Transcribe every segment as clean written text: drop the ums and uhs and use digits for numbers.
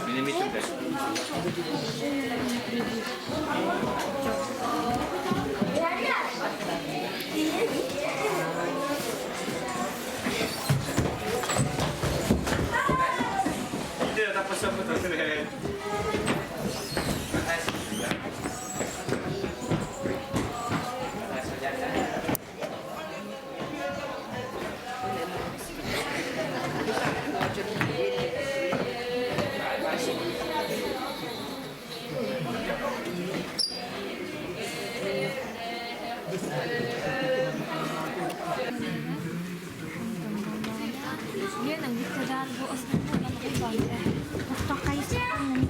Benim için de. Tidak dapat sampai terakhir. Yan ang gitadaan buos na po ng ibang magpakay sa ang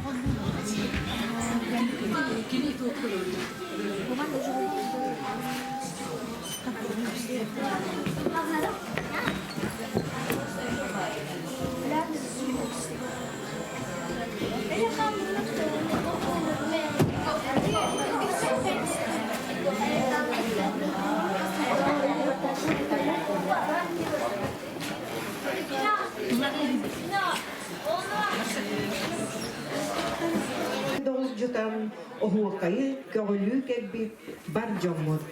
Jutan ohuakayı köylü kebbi barjomut.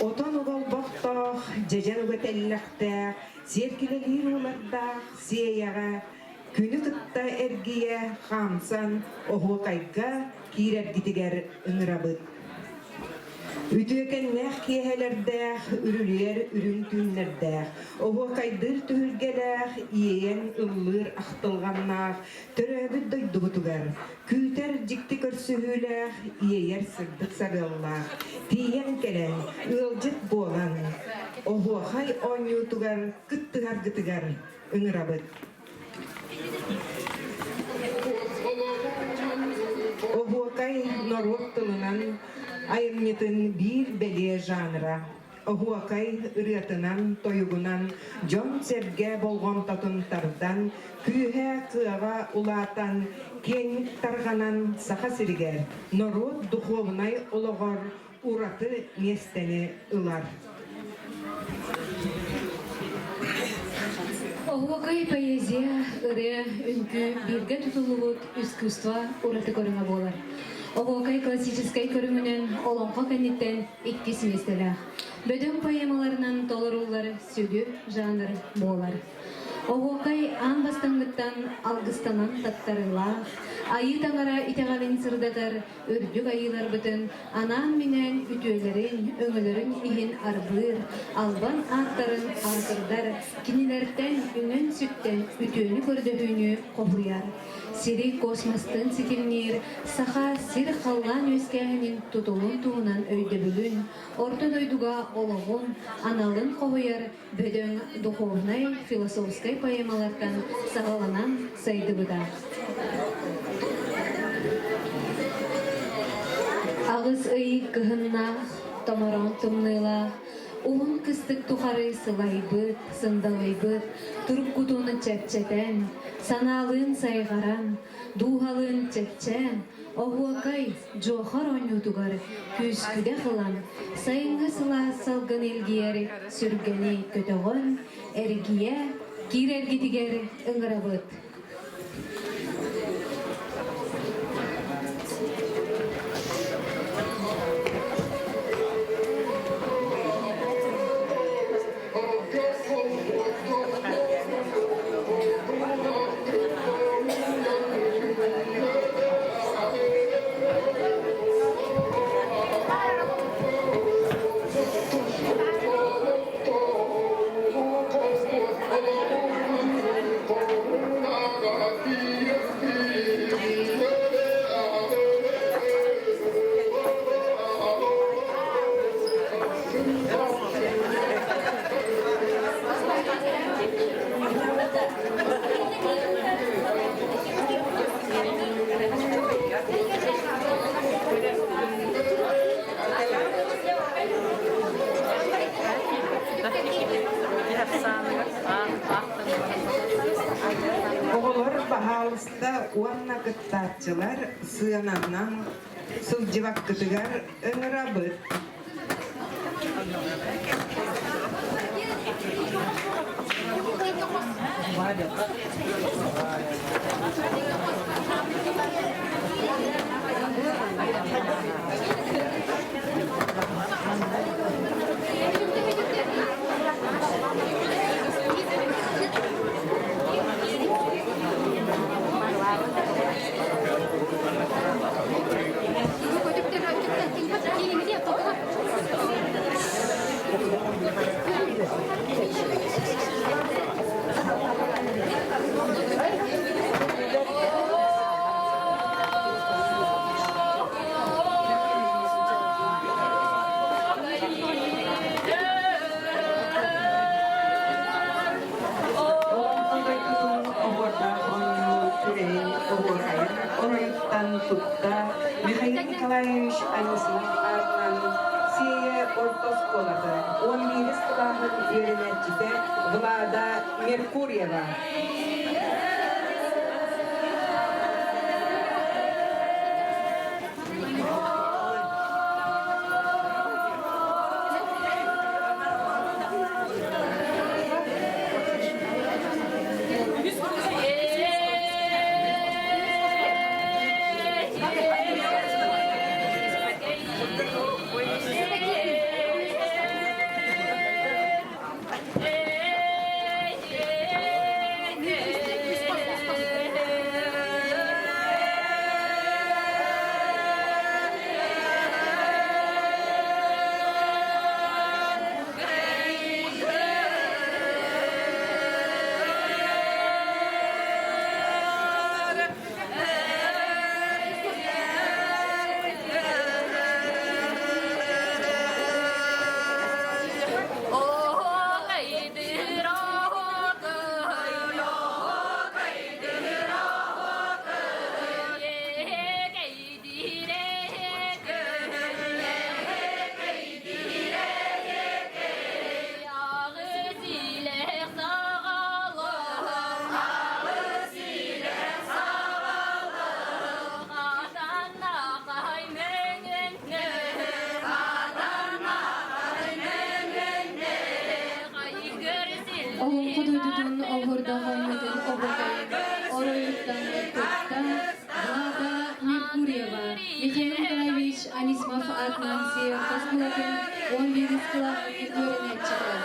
Otan ogal bakta jejen ögetellekte serkilelir olarda siyaga günü tıtta ergiye hamsan ohuakayga kirer gitiger ınrabıt. Ütüken kiyehelerde ürülüyer ürün tünlerde. Ohu kaydır tühülgeler iyen ıllır ahtılganlar. Töröbü doyduğutugar. Küter cikti körsühüler iyer sırdık sarıllar. Tiyen kelen ılcık boğan. Ohu hay onyutugar kıttıgar gıtıgar ınrabıt. Ohu kay norvok tılınan ayırmytın bir beliye janra. Ohuakay ırıtından, toyugunan, jon serge bolgon tatın tardan, kühe kıva ulatan, ken targanan saha siriger, norod duhovnay ologor, uratı mesteni ılar. Ohuakay poeziya, ırı, ünkü, birge tutulubut, üsküstva, uratı koruna bolar. Ohuakay klassическай көрүмүнөн олонко кенниттен 2 семестеле. Бөдөн поэмаларынан толорулар сүгү жанр болар. Оhuakay ан бастаңдыктан алгыстанан таттарыла, айы таңара итегалин сырдатар үрдүк айылар бүтүн, анан менен үтүөлөрүн, өңөлөрүн иһин арбыр, албан аттарын артырдар, кинилерден үңөн сүттен үтүөнү көрдөһүүнү кобуяр. Сири космостын ситилнир, саха сир халлан өскәһинин тутулун туунан өйдөбүлүн, орто дойдуга ологун, аналын кобуяр, бөдөң духовнай философскай поэмалардан сагаланан сайдыбыда. Агыс ый кыһынна, томорон тумныла, улун кыстык тухары сылайбыт, сындалайбыт, туруп кутууну чепчетен, санаалын сайгаран, дуухалын чепчен, Ohuakay жохар онютугар, күскүдө кылан, сайынга сыла салгын элгиер, сүргени көтөгөн, эргие, кирергитигер ыңырабыт. Oğullar bahalısında uanna gıttatçılar sığınandan Сылжыбак кытыгар ыңырабыт. Тутта Михаил Николаевич Анисимов атынан Сея Ортосколаты, он вирус клахын еренетчите Влада Меркурьева. Олун кудуйдудун огурдагайнытын обогайын ороюттан тутта Влада Меркурьева Михаил Николаевич Анисимов атынан Сея Ортосколатын он вирус клахын еренетчите.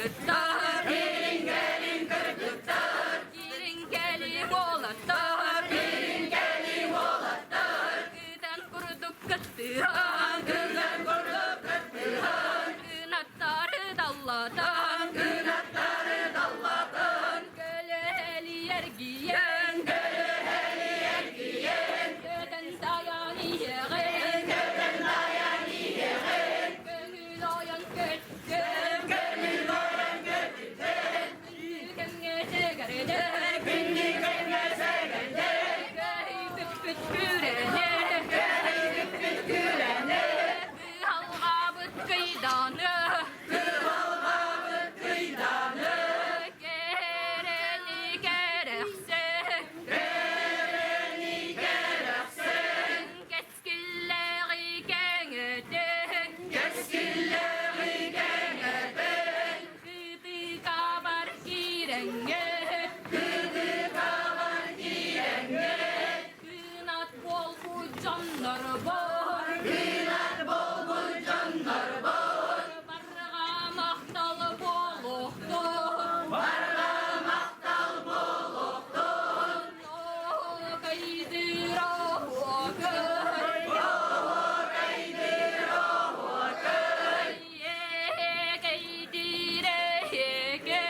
kırgıttar Gelin gelin kırgıttar Gelin gelin oğlattar Gelin gelin oğlattar Gıdan kurduk kıttıran Gıdan kurduk kıttıran Gınatları dalladan Gınatları dalladan Göleli yer giyen Göleli yer giyen Göden dayan yiyen Göden dayan yiyen Gönül oyan götürden Gönül oyan götürden Gönül segerden Gönül segerden Gönül pütkürene Gönül pütkürene Halgabıt kıydanı Halgabıt kıydanı Gereni gerekse Gereni gerekse Keskilleri gengeden Keskilleri gengeden Gıdı kabar girenge Gıdı kabar girenge Kınat bol bu canlar var Kınat bol bu canlar var Barga mahtal boluktur Barga mahtal boluktur O kaydır o köy O kaydır o köy Ye kaydır ege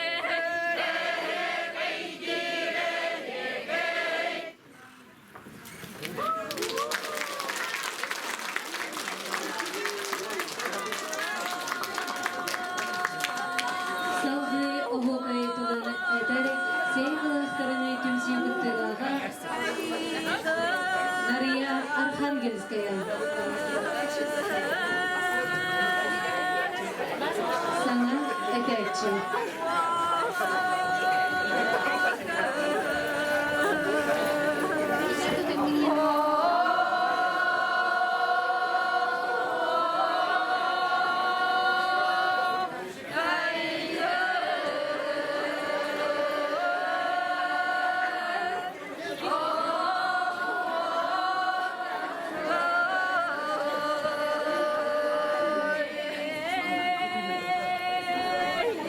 Салгы оғоғай тұланы әтәрі сей қылықтарыны түмсен күттіғаға Нария Архангельская Саңа әтәтчі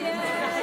Yeah.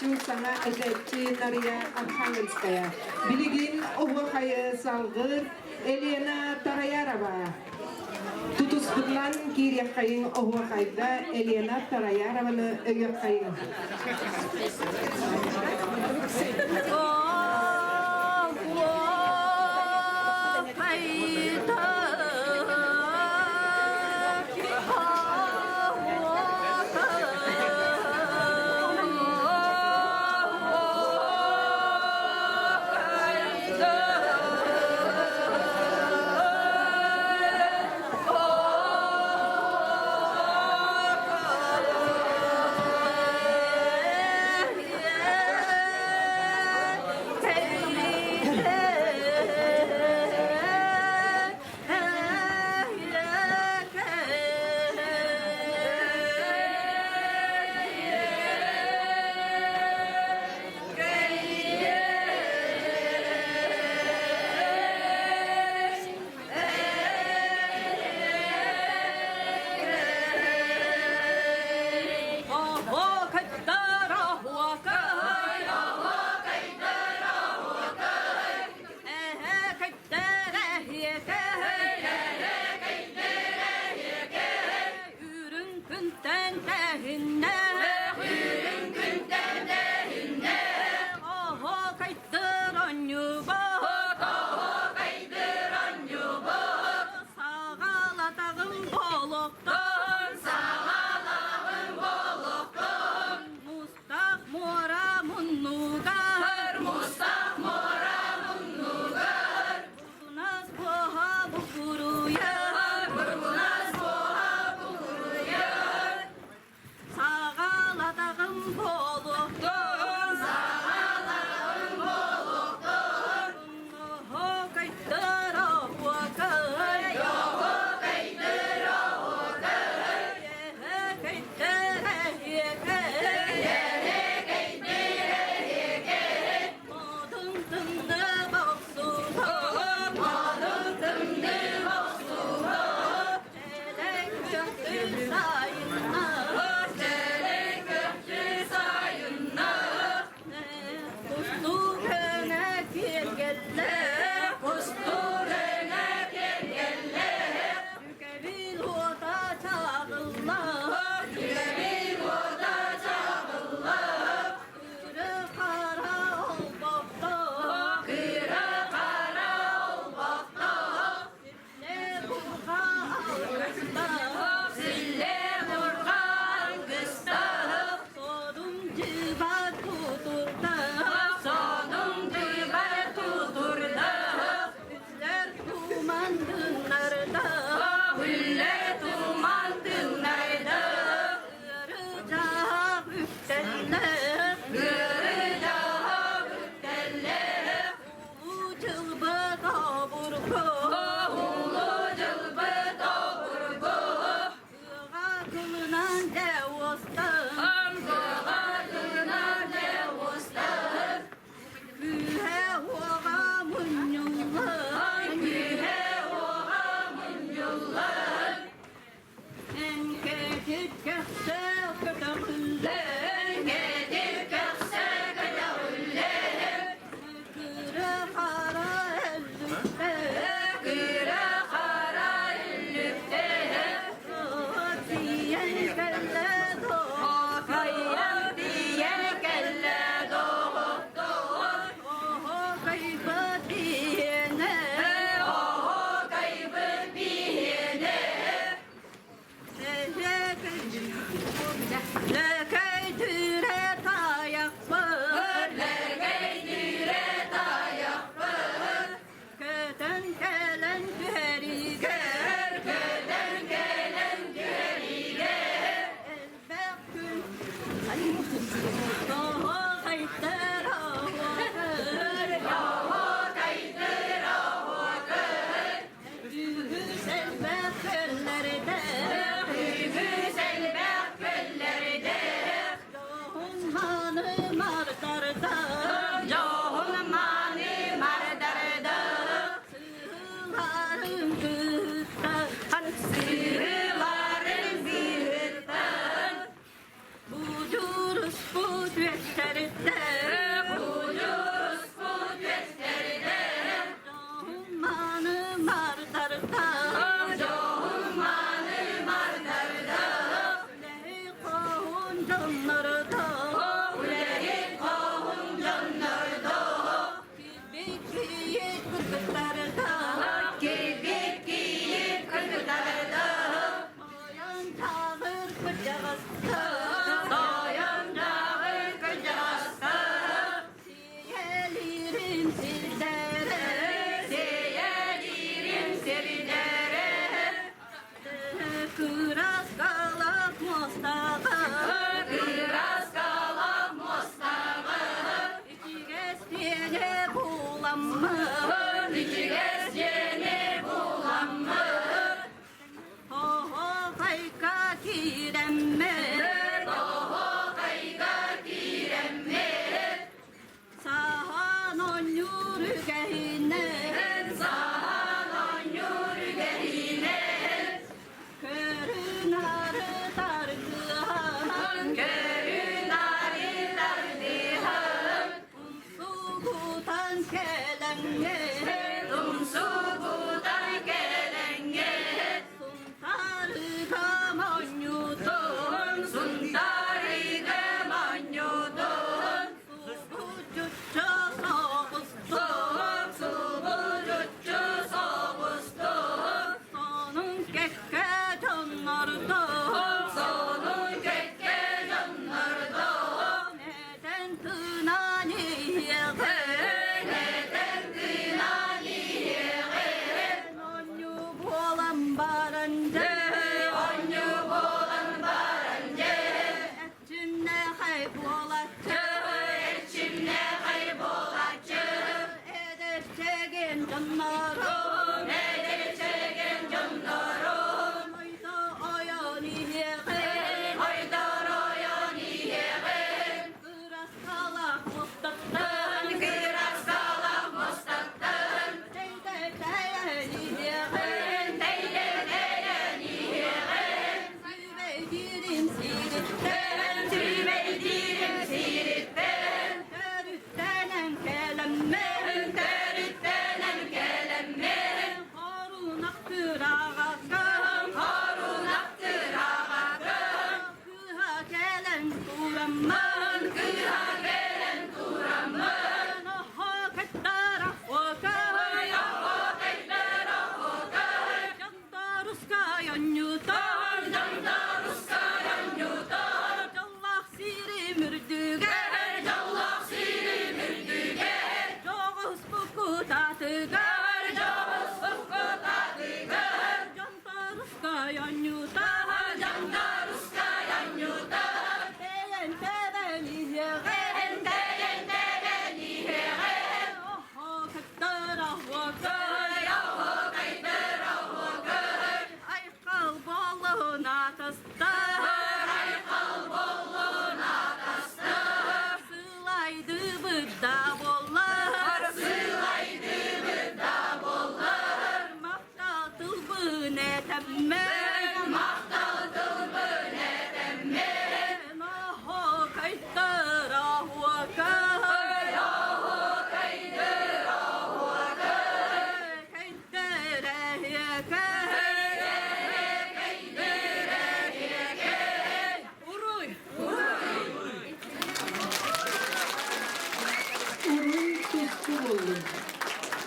Tüm sana özetçi Nariya Arkhangelskaya. Biligin Oğukayı Salgır Elena Tarayarova. Tutusputlan Kiryakayın Oğukayda Elena Tarayarova'nı Ögökayın.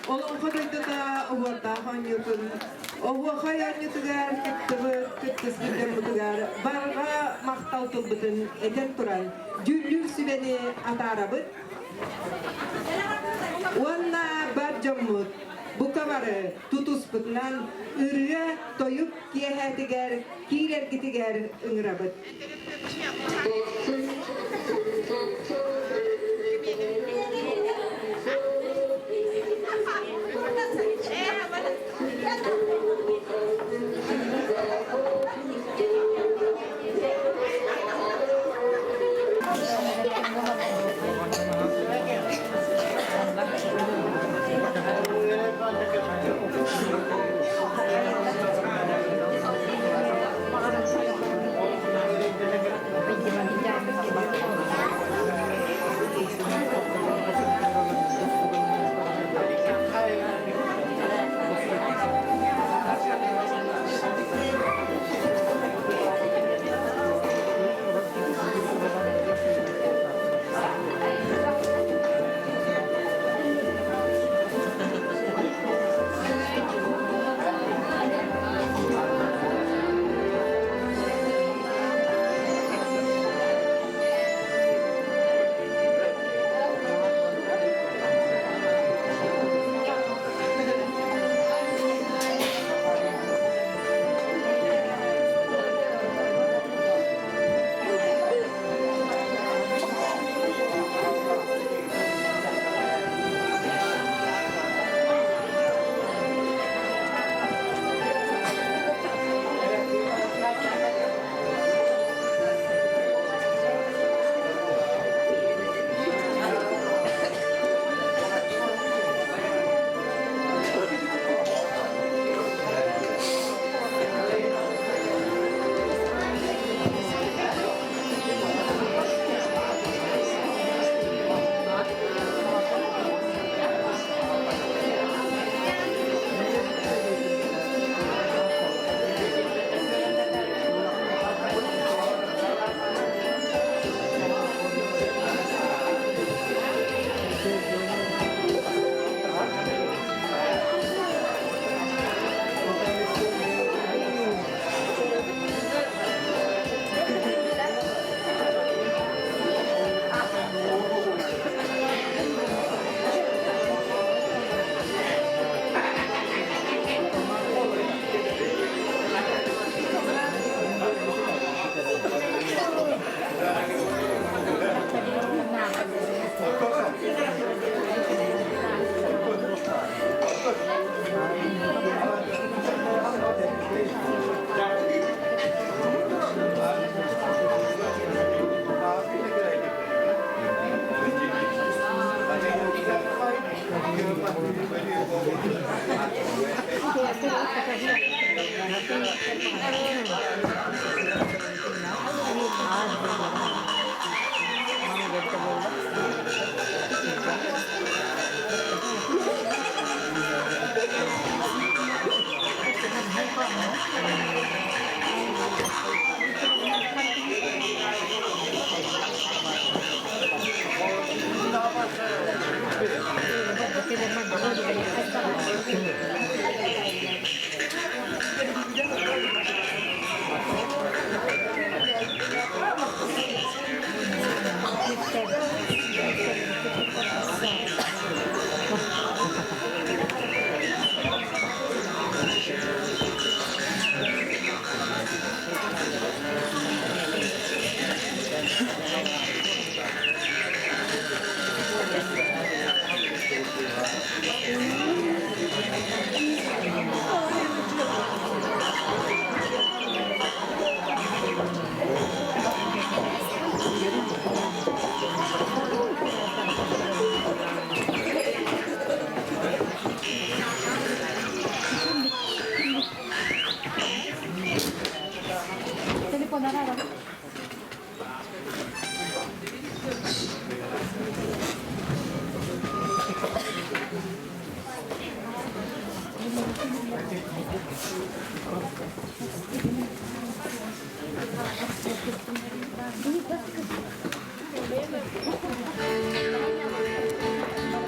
Olan kadayda da uvarda hanyutun. Ovu hayanyutugar kitabı kitabı mutugar. Barga maktal tulbutun eden turan. Jüllür sübeni atarabıt. Wanna barjamut. Bu kavarı tutus butlan ırıya toyup kiyahatigar kirer gitigar ıngrabıt.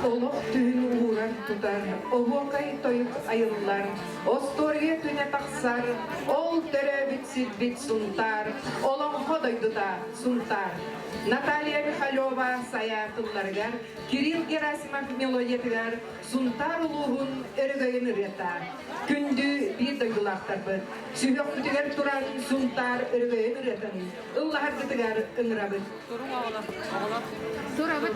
Олох түйін уğrar tutar, oğukay toyuk ayıllar, ostorge tüne taqsar, ol töre bitsit bit suntar, olon hodoyduta suntar. Наталья Михайлова саятылларгар, Кирилл Герасимов мелодиятыгар, сунтар улуғын өргөйін үрета. Күнді бір дойдулақтар бір, сүйек күтігер туран сунтар өргөйін үретан. Ыллахар күтігер ыңырабы. Турабы.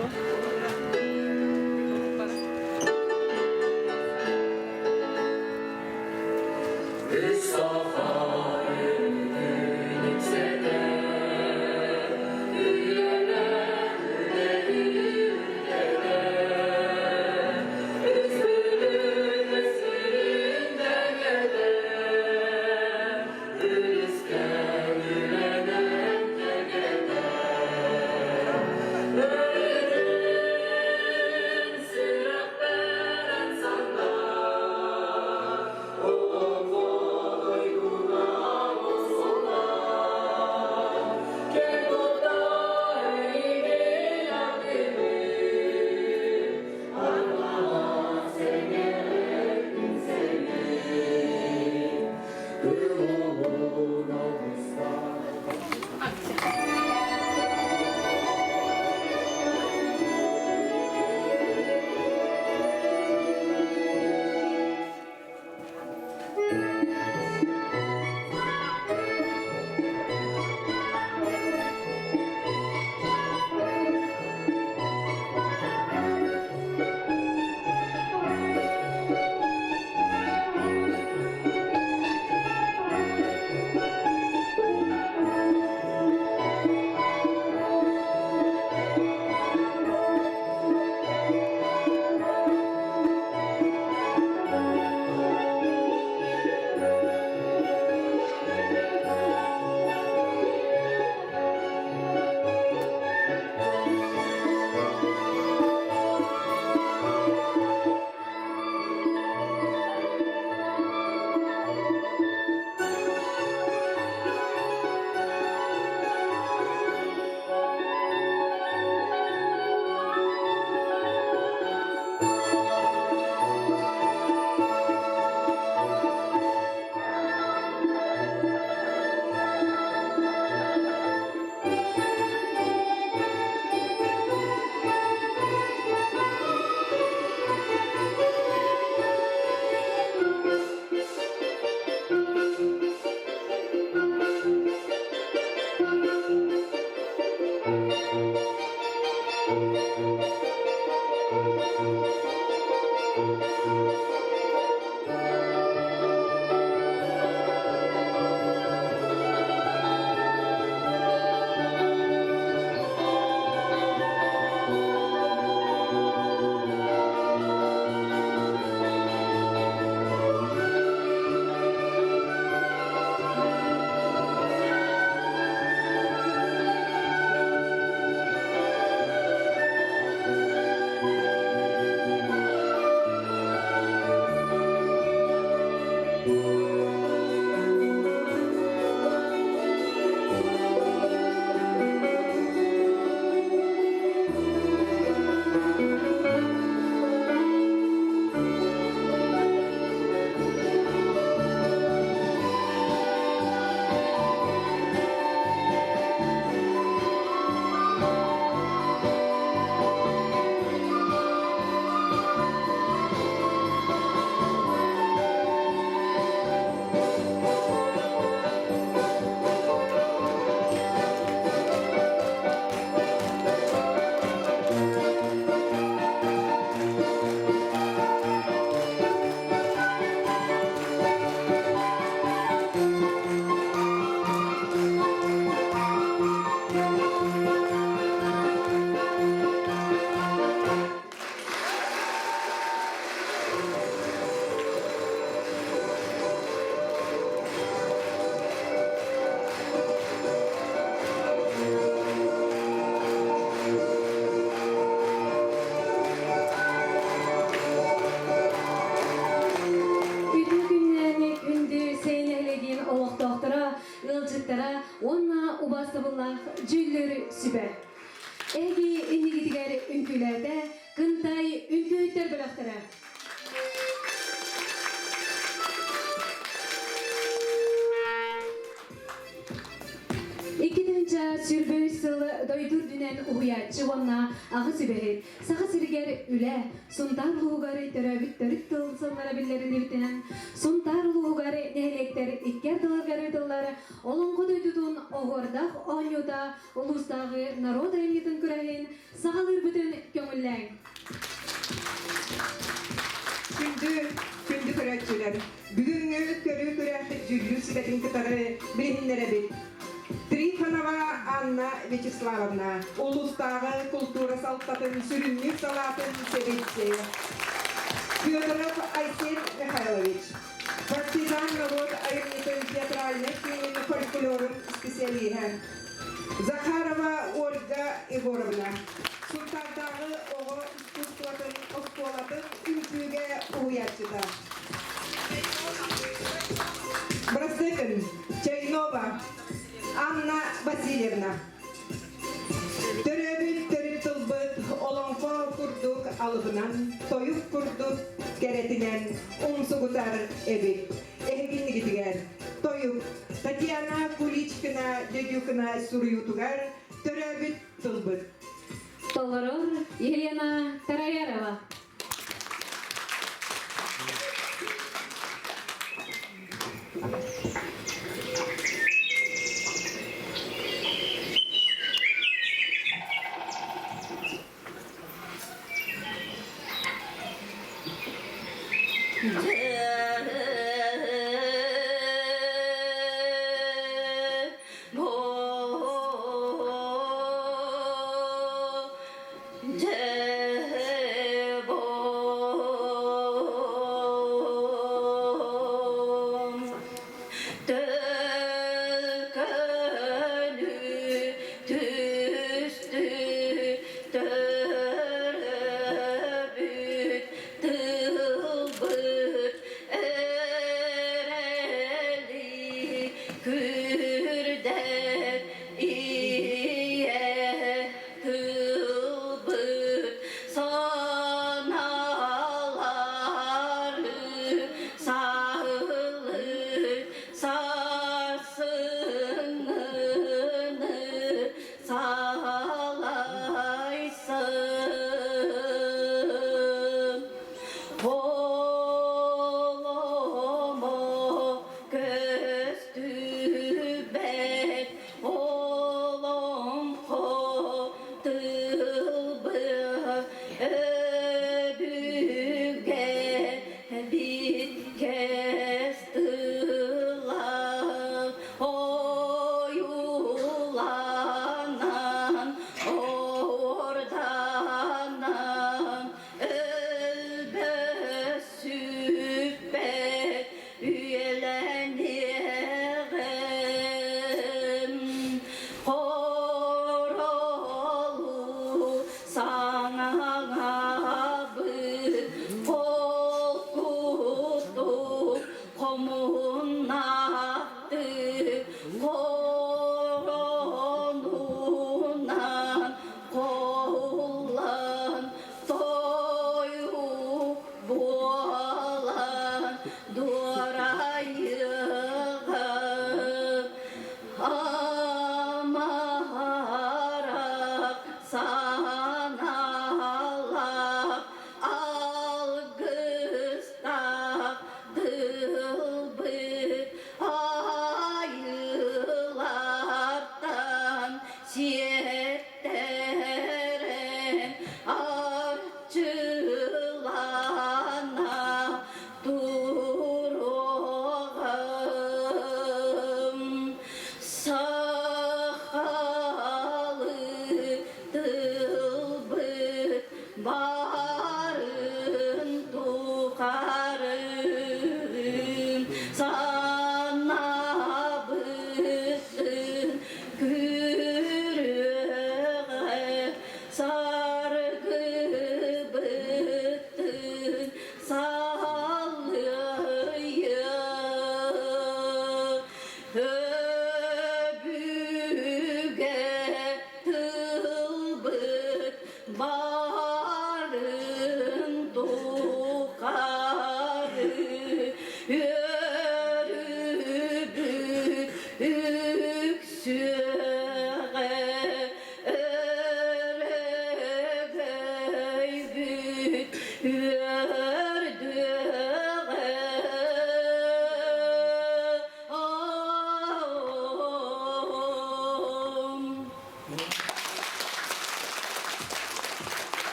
бастыбыллах жүллөрү сүбе. Эги инигидигер үнкүлерде кынтай үнкөйттер бөлөктөрө. İkinci sürbü sılı doydur dünen uya çıvanna ağı sübehit. Sağa sirger üle suntar luğugari töröbüt törüt tılsınlara billerini bitinen. Suntar luğugari nehelekter ikker dılgari dılları. Olungu doydudun oğordak onyuda ulustağı naroda emnitin kürehin. Sağalır bütün kömüllen. Kündü kürekçiler. Bugünkü körü kürekçi cüllü sibetin kıtarı bilinlere bit. Trifonova Anna Vячеславовна, Улустағы культура салттатын сүрінмек салатын себетші. Федоров Айсен Михайлович, партизан народ айырнетін театральных и фольклорын специалиһі. Захарова Ольга Егоровна, Султандағы оғы искусстватын осколатын үнкüge уятчыда. Брастекин, Чайнова, Анна Васильевна. Төрөбүт төрүп тылбыт олоңко курдук алыбынан, тоюк курдук керетинен умсугутар эбит. Эхегиннигитигер, тоюк Татьяна Куличкина, Дедюкина Сурьютугар, төрөбүт тылбыт. Толорор Елена Тараярова. Algısta dılbı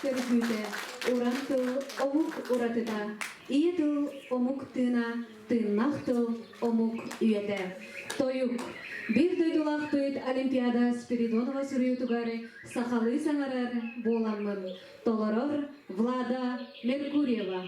törgüte, urantıl omuk uratıda, iyetıl omuk tığına, tığnaktıl omuk üyede. Toyuk, bir doydulak töyt Olimpiada Спиридонова сürüyütügarı sakalı sangarar bolanmın. Toloror Vlada Merkuryeva.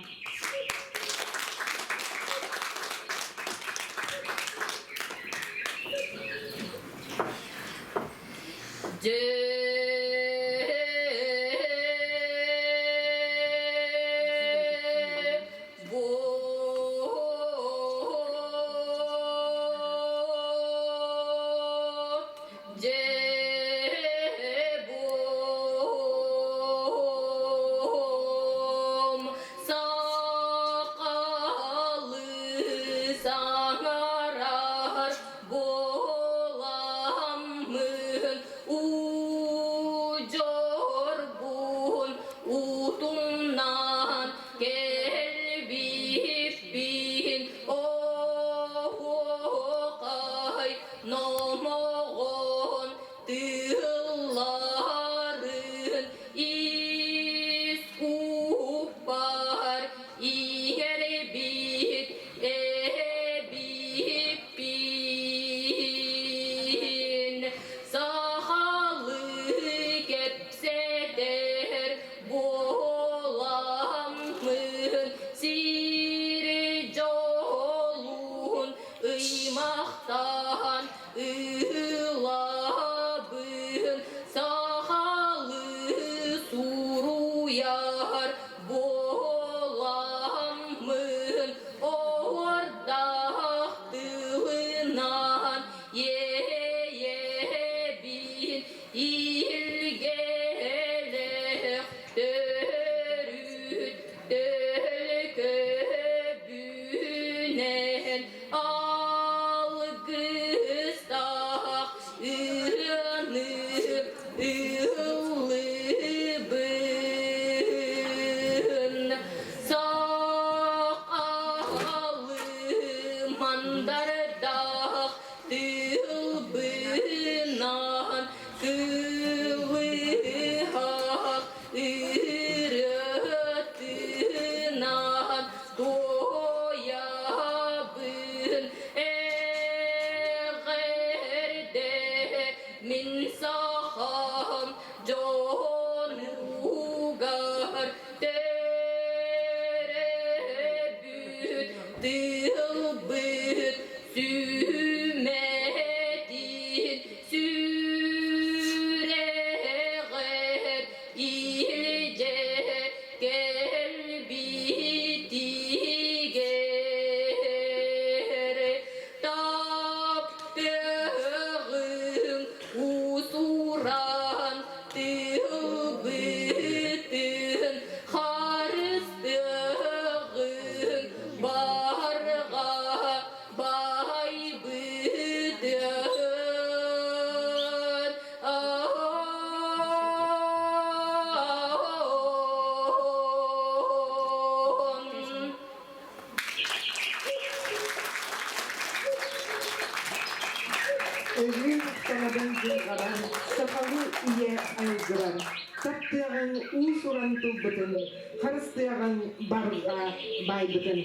Özgün sanadan zırgaran, sakalı iye aygıran, taptığın uğus orantı bıtın, karıstığın barga bay bıtın.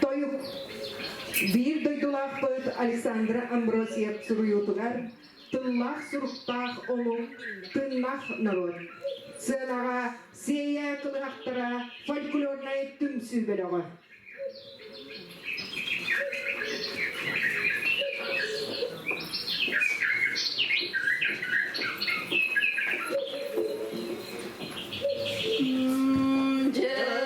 Toyuk, bir doydulak böt Alexandra Ambrosiev suruyutugar, tınlaq suruktaq onu, tınlaq narod. Sığınağa, seya kılıqtıra, folklorna ettim sübelağa. Jai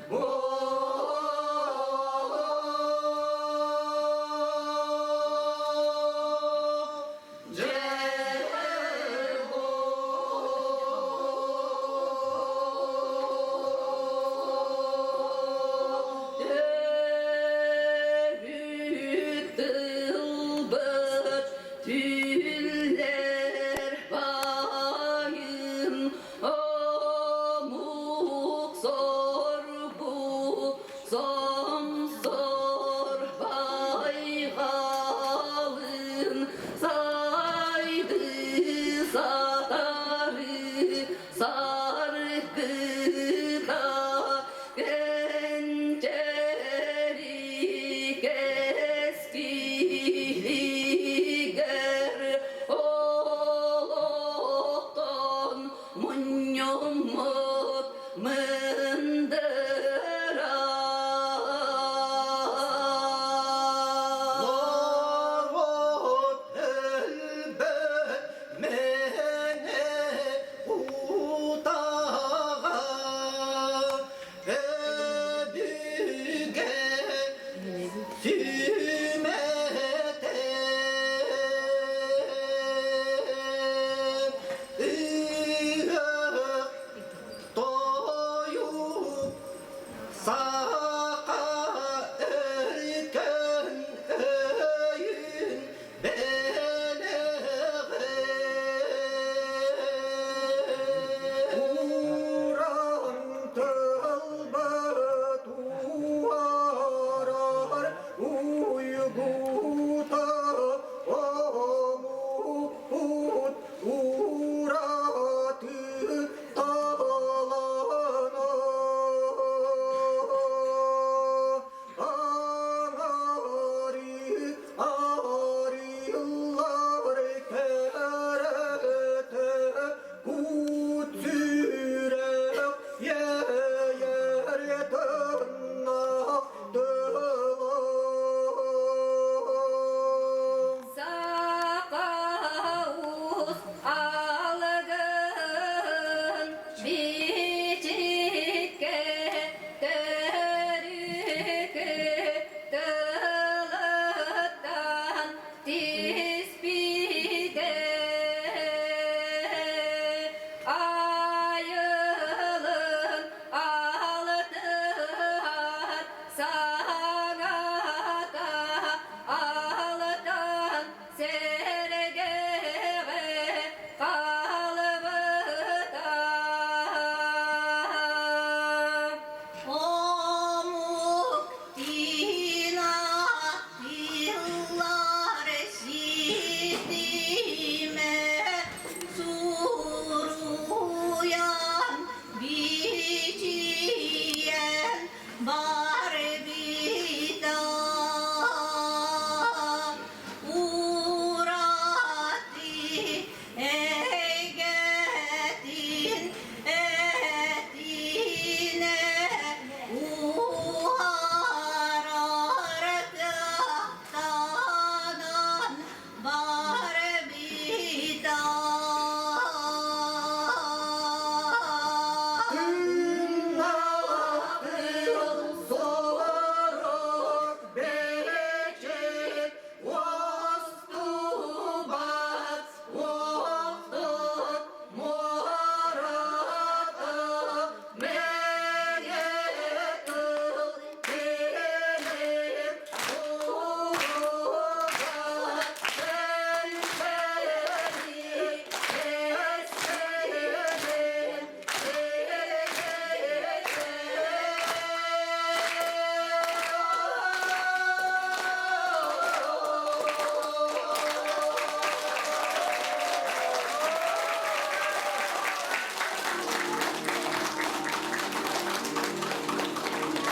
Ho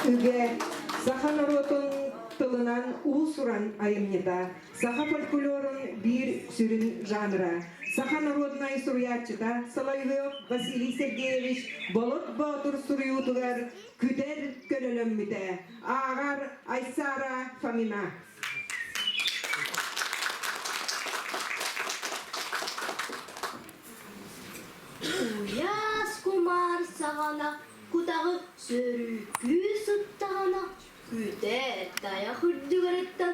Üge, saha narotun tılınan usuran ayımnıda, saha folklorun bir sürün janra, saha narodnay suriyatçıda, Salayvyok Vasiliy Sergeyevich Bolot Batur suriyutugar, küter kölölömmüde, ağar Aysara Famina. Уяс кумар сағана, кутағы сөрүкү сұттағана, күтер тая хүрдігіріттен,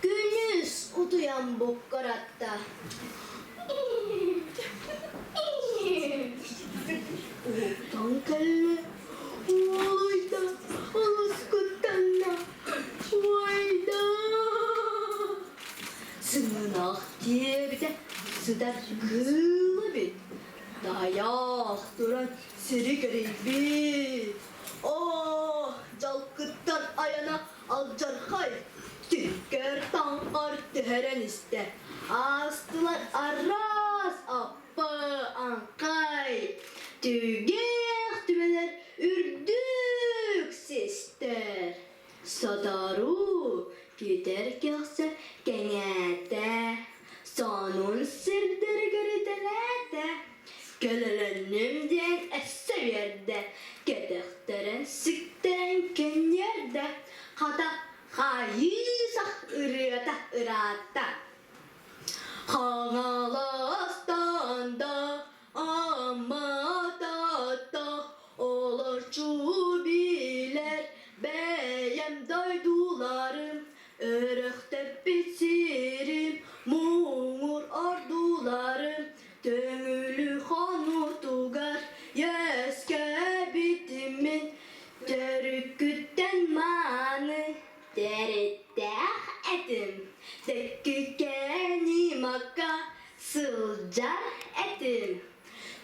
күнүс утуян боккаратта. Оқтан кәлі, ойда, алыс күттанна, ойда. Сынақ тебді, сұдар кылы бет. Dayak duran seri garibi. Oh, jalkıttan ayana alcar hay. Tükker tangar tüheren iste. Astılar aras appa ankay. Tügeh tümeler ürdük sister. Sadaru gider kese genete. Sonun sirdir garidelete. Kölelenimden esse yerde, gedekteren sikteren ken yerde, kata hayizah ırıta ırata. Hanalastan ama da olur çubiler, beyem daydularım, ırıkta bitirim, muğur ordularım. Tömülü hanutugar yeske bitimin törükütten manı deretteh etim tekükeni maka sılcar etim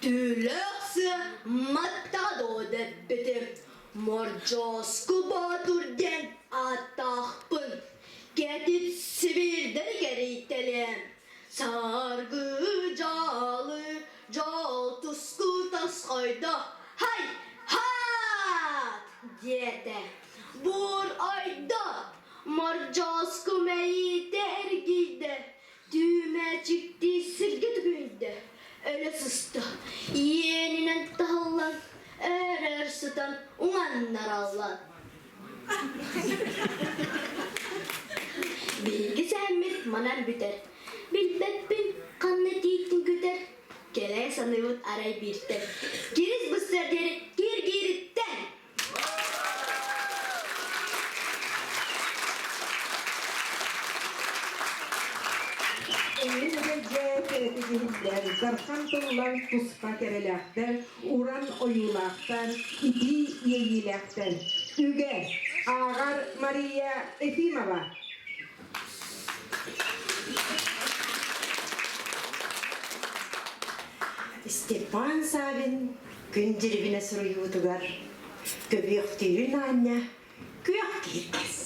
tülöksü matado debitim morcosku batur den atahpın gedip Sibir'de geritelim sargıcalı cal tusku taskayda hay hat diyete bur ayda marcasku meyi dergide düğme çıktı sirgit günde öyle sıstı yeninen tallan erer sıtan umanlar Allah. Bilgi semmit manan büter. Bilbetbin kannet yiğitin güter. Kele sanıvut aray birten. Giriz bu serderi gir giritten. Önce kereticilikler, zarkan tollar tuska kerelekler, uran oyulaklar, iti yeyilekler. Üge, Ağar Maria Efimova. Степан Савин күндербіне сұрыйудығар. Көбектүйін анна көк керкес.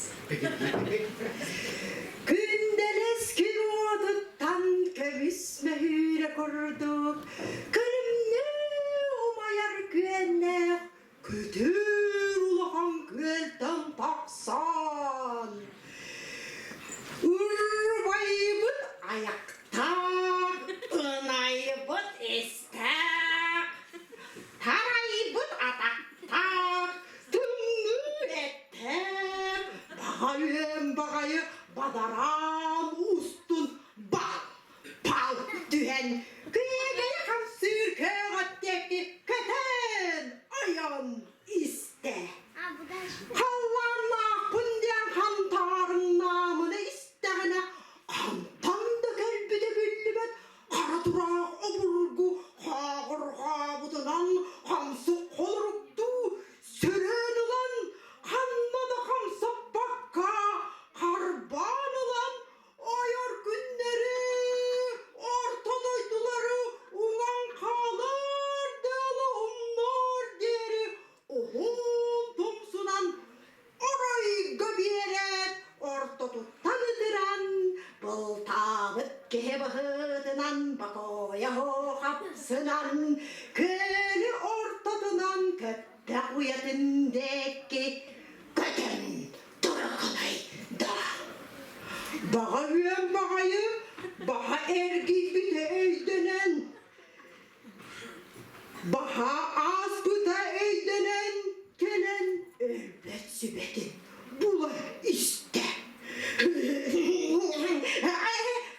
Күнделес күн отыттан көбісме үйре құрдық. Күнімні умаяр күеннәқ. Көтір ұлаған көлтін тақсан. Үрбайбыт аяқта. Ынайбыт естәк, тарайбыт атақтақ, түңгі еттәк, бағайы бадарам ұстын пал түхен, күйегей қам сүрке ғаттекі көтен аян істе. Қалларна күнден қантарын намыны істәғіне қантанды көлбіді күлібет, Қаратұрақ обыргу қағыр қабытынан қамсы қолырықты сөрен ұлан, қанмады қамсап баққа қарбан ұлан, айар күндері ортадайдылары уңан қалар дәлі ұмнар дері оғын тұмсынан орайға берет орта тұттан үдіран бұл табыт кебіғыдынан бақоя қапсынан көлі ортадынан көттәқ ұятындекі көт Kötün durakanay da. Bağa üyen bağayı, bağa ergi bile eydenen. Baha az kuta eydenen gelen evlet sübeti bula iste.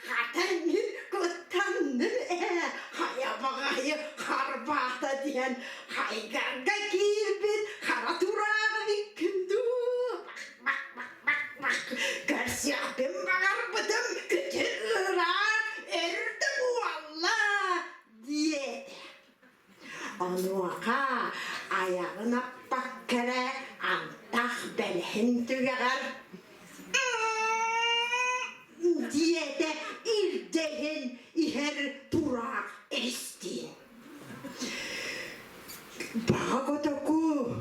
Hatan kutanır haya bağayı harbata diyen haygarga kirbit hara turağı vikindu. Bak Karsiyapim bağır bıdım kötü ırak erdi bu Allah diye. Anuaka ayağına bakkara antah belhin tügeğer diye de irdehin iher turak estin. Bağotaku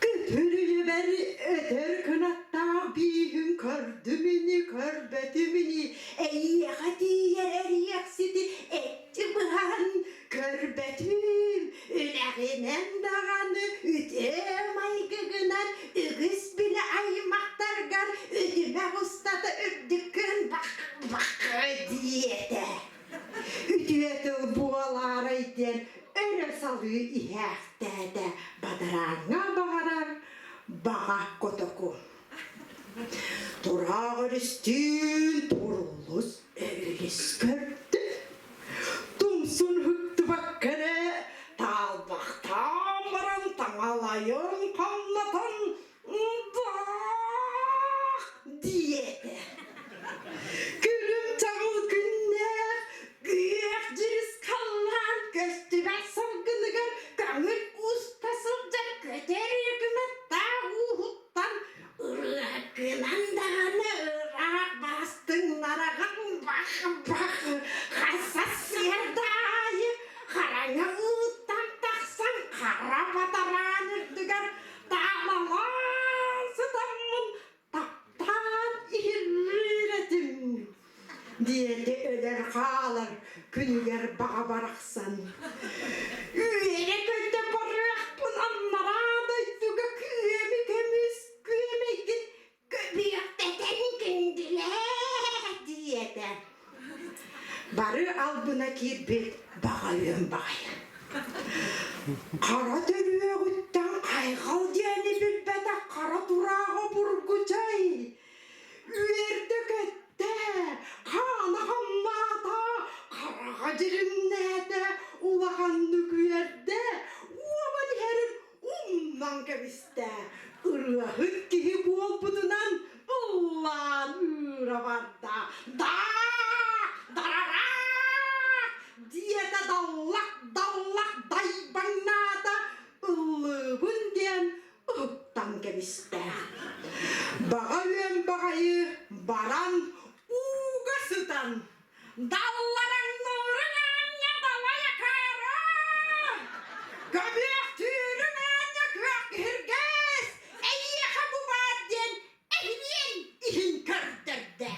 köpürüyü beri öder kınatta bihün kördümünü körbetümünü ey hadi yer yaksidi etti bıhan körbetüm ülağinen dağanı ütem aygıgınan ügüs bile aymaktargar üdüme ustadı üddükün bak diye de üdüyeti buğalara iten öyle salıyor iherte de badarağına bağırar bağa kotoku Turağır üstün turuluz öylüs kördü Tumsun hıktı bakkara talbak tamaran tamalayın kanlatan diye de gülüm tağıl günler güyak ciris kallan göstübe salgınıgar kanır ustasılca köter yıkımet da uhuttan ırıkınan dağını ırak bastın narağın bak hassas yerdayı harana ıttan taksan kara bataran ırdıgar dağlamaz damın taptan irretim diye de öler kalır günüger bağa baraksan üyere köyde barıyak bunanlara da yuga küyemi kemiz küyemi git köbüyak deden gündüle diye de barı al buna kirbet bağayım bağayım kara dönüye gütten kaygal diyeni bilbete kara durağı burgucay üyerde götte kana hammata karağa dilimnede ulahan nüküyerde uaman herin umman keviste ırıhıt kihi bol budunan Allah'ın ıra var da darara diye de dallak daybanada ıllıbın diyen ıhtan keviste bağa üyen bağayı baran uğasıdan dalların nurun ya dala yakara göbek tüyürün ya kök hirges eyye bu badyen ehliyen ihin kördürde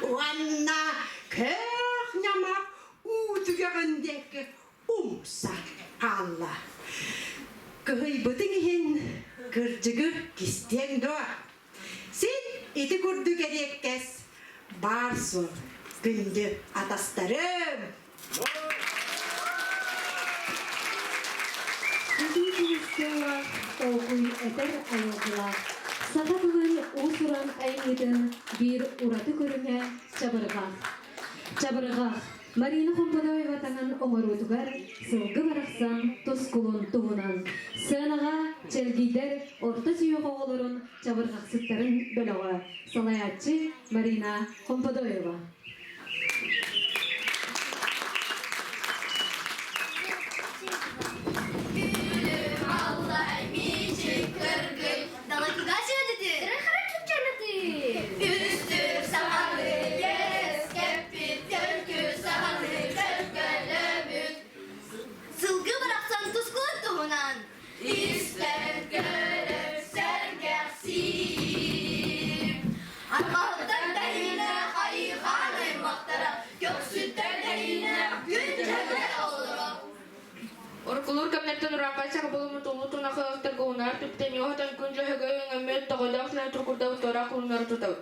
vanna kök nyamak uğduğundaki umsa Allah kıybıdın ihin kırcıgır kisten doğa sen eti kurdu gerekkes barsu gündü atastarım Üdüyüzüstüwa oğuy eder ayogla Sagatılın usuran ayngıdın bir uratı körüne çabırgah Marina Kompodoyeva tangan omarutugar sılgı baraksan toskulun tuğunan Sığınağa çelgider orta süyük oğulurun çabırgahsıkların bölüğü Salayatçı Marina Kompodoyeva Üstür samanlı yes kepit körkü samanlı körkölümüz Sılgı bıraksan tuskun tuğunan İster görür sergersin Armağıdan da yine hayvan Tur kamnerten urakay sa kabulong mutulutun na kagtagunar, tupten yung hatan kun siya hagay ang amel, takodak na turkudaw tora kung narututaw.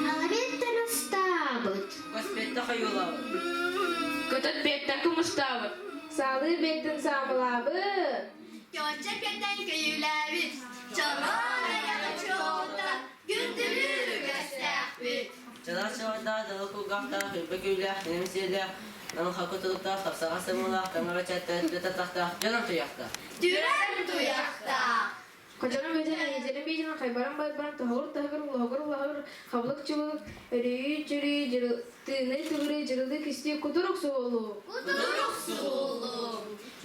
Алабетта наставот. Господь kayo lang. Kutat betten kumustawat. Sağlığı betten sağmalabı. Göçekten köyülerimiz. Çalana yakışıyorda. Gündürü gösterdi. Çalışıyorda dalı kugakta, hürbeküyle, nemisiyle, Nang hakutulukta, kapsakasamula, kamarachatta, tutatakta, canım tuyakta. Düren duyakta. Kocaman bejana yecenin bejana kaybaran baybaran tahur tahgar ulahgar kablık çubuk eri çeri jırı tığne tığre jırılık istiyor kuturuk soğulu. Kuduruk sulu.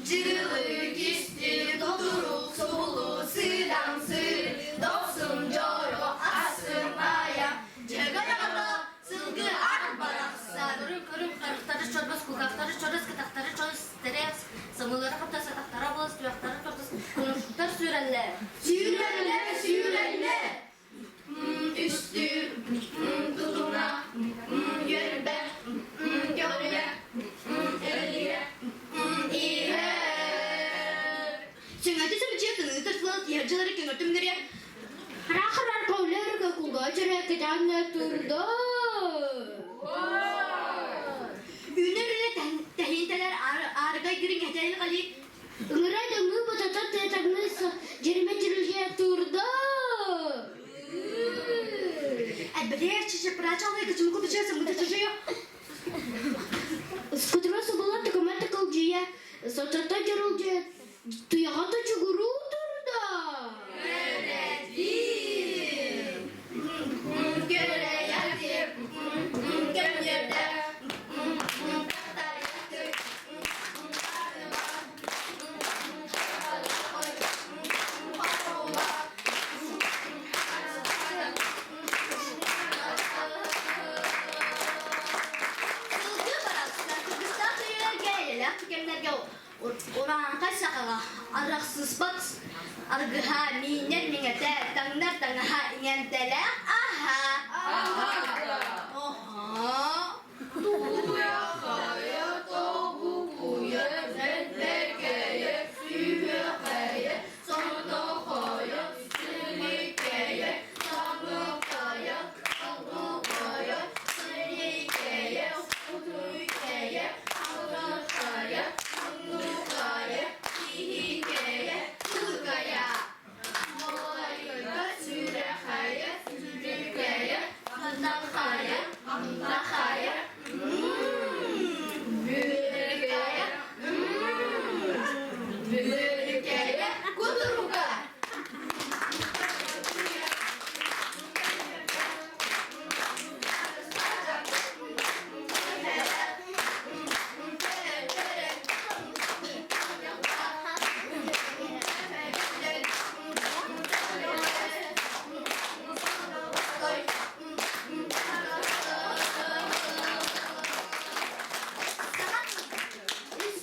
Cırılık isti, doduruk sulu. Sıram sır, dostum coro, asım aya. Cegara sılgı arbaraksa. Kırım karıktarı çorbas, kugaktarı çorbas, kıtaktarı çorbas, stres. Samıları kaptası, taktara boz, tuyaktarı çorbas, konuştuklar sürenler. Sürenler, sürenler. Üstü, tutuna, yönbe, gönlüye, eliye, ihe. Sengati sebeci kını taşla tiyacıları kıngırtım nereye? Harar kavler kakulga çere kecanlar turda. Ünürüne tehinteler arga girin hecaylı kali. Ngıray da mı patata tetagnes cerime cirılgaya turda. Albeder çişe praçalı kıçımı kutucuya mı taşıyor. Скутро соболот документы колжия. Сочата жарылжия. Туягата чугуру турда. Orang kasakaga araksız bat argha minyer mingete tangnar tangha ingentele aha aha tuya kaya tobu kuye zedekeye süye kaya sonda kaya sili kaya sabı kaya sabı kaya sili kaya utu kaya alga kaya Nukaya, hihikaya, tukaya. Molayga, sürehaya, sürükaya, handakaya, handakaya. Bürükaya, bürükaya, kuduruka.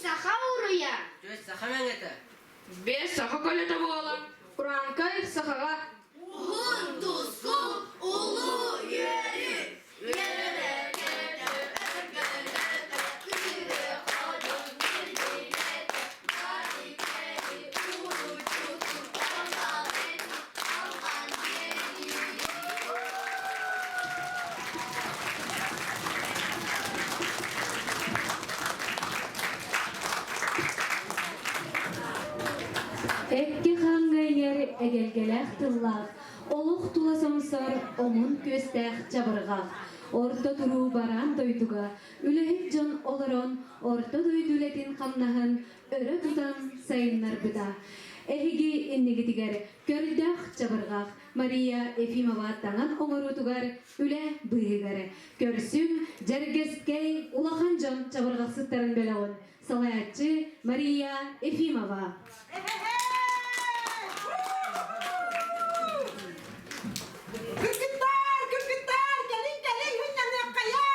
Sahauruya. Göz sahamen ete. Beş saha kalete boğalan. Kur'an kayıp sakaga. Uhun tuzku ulu yeri. Yerine Ekki hangayner egelgelek tıllar. Oluq tulasamsar omun köstək çabırğaq. Orta turu baran doyduga. Ülehip can olaron orta doyduletin qannahın örö tutan sayınlar bıda. Ehigi innigi tiger kördək çabırğaq. Maria Efimova tanan oңoru tugar üle bıyıgar. Körsüm jergeskey ulahan can çabırğaq sıttarın belağın. Salayatçı Maria Efimova. Kırgıtlar, gelin, hünyanı kaya.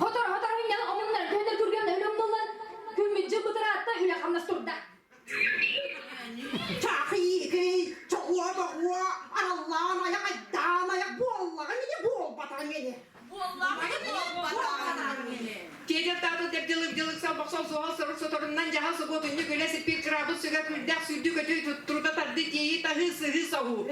Hotor hünyalı omunlar könder kürgende ölüm dolan. Kümmücü bıdıra hatta üle kamnas turda. Çahi ki, çoğua bakua, Allah'ın ayak aydana ayak bu Allah'ın niye bu olbata Kedip tatlı tep cılık salbaksan soğal sarı sotorundan caha sıkotunu gülesi bir krabı süga küldak sürdü kötüyü tutturda tadı diyeyi tahı sıhı sahu.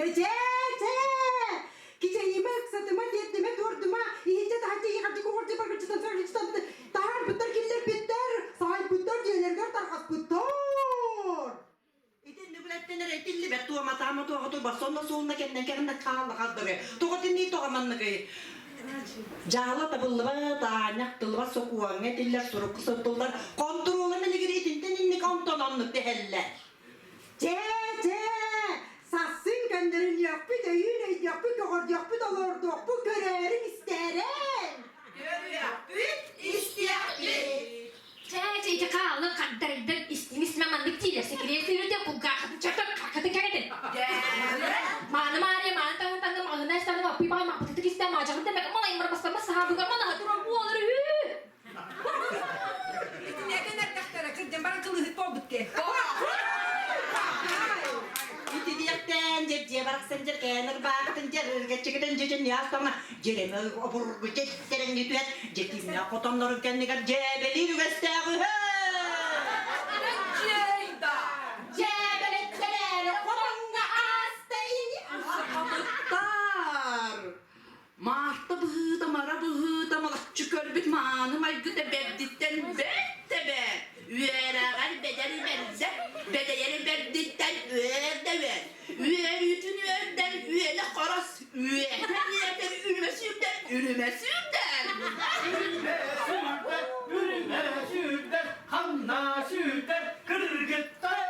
Kice yemek satıma diyetime durduma. İyice daha diye hadi kordu bakıcıdan sonra hiç tanıdı. Tahar bitter killer bitter. Sahip bitter diyelerler tarkas bitter. İtin nübülettenler etilli bet tuğa matağıma tuğa tuğa sonuna soluna kendine kendine kağılı kaddırı. Tuğa dinleyi tuğa manlığı. Jağla tabıllıva dağınak tılva sokuğan etiller suruk kısıttılar. Kontrolü meligiri itinten inni kontrolanlık deheller. Sassın kendilerin yapı da yine yapı kağır yapı da lordu yapı görerin isterin. Cek kalau kadar istinis naman tidak sekiranya itu aku gak cetak kakak. Mana mana tanggung mana sana mapi pakai mapi itu kita macam itu mereka malah yang berpas sahabat mana aturan buat lagi. Ne kadar tahtara kırdım bana kılığı pobut ke. İti diyekten cep barak sencer kenar bakın cer geçikten cecen ya sana cereme obur geçteren gitüet cetimle kotonların kendi kadar cebeli üvesteri he. Marta bıhıda mara bıhıda malak çıkar bit manım ay güde bebditten bette be. Üyeler bedeli benze bedeli bebditten üye de ver. Üye yütün üyeden üyele karas üyeden üyeden ürümesünden. Ürüme kanna sütler, kırgıtlar.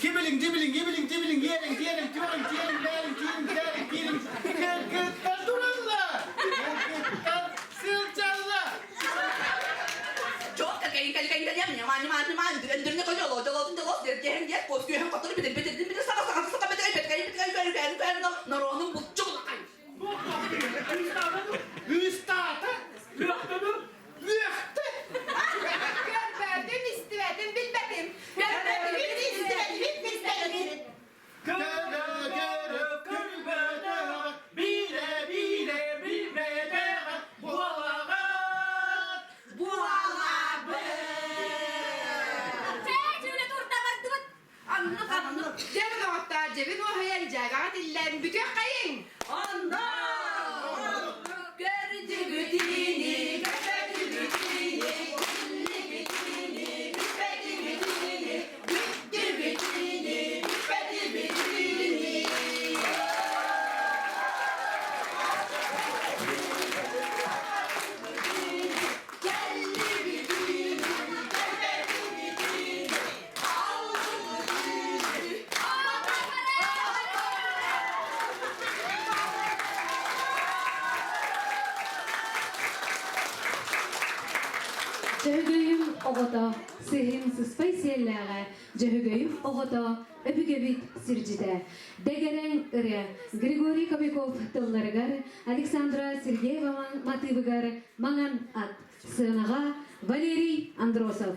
Gibiling, yerin, kırgıtlar dururlar. Kırgıtlar sırçarlar. Çok kayın ya mani dürüne koca lo derken diye koskoyu hem katını bir saka bet naronun butçuk kay. Üstadı. Görmedim istemedim bilmedim. Görüp görmeden, bile bilmeden, bu alağa. Anlık. Cebin hatta cebin o hayal cagat illerin bütün kayın. Gördü bütini, gördü bütini, kulli bütini, küpedi bütini, bitti bütini, küpedi bütini. Geldi bütini, küpedi bütini, aldı bütini, Cöhögöйüm oğota, sehim sıspay sellere, cöhögöйüm oğota, öpügebit sircide. Degeren ıre, Grigori Kobяков tıllarıgar, Alexandra Sergeyeva matıbıgar, mangan at, sığınağa Valerий Androsov.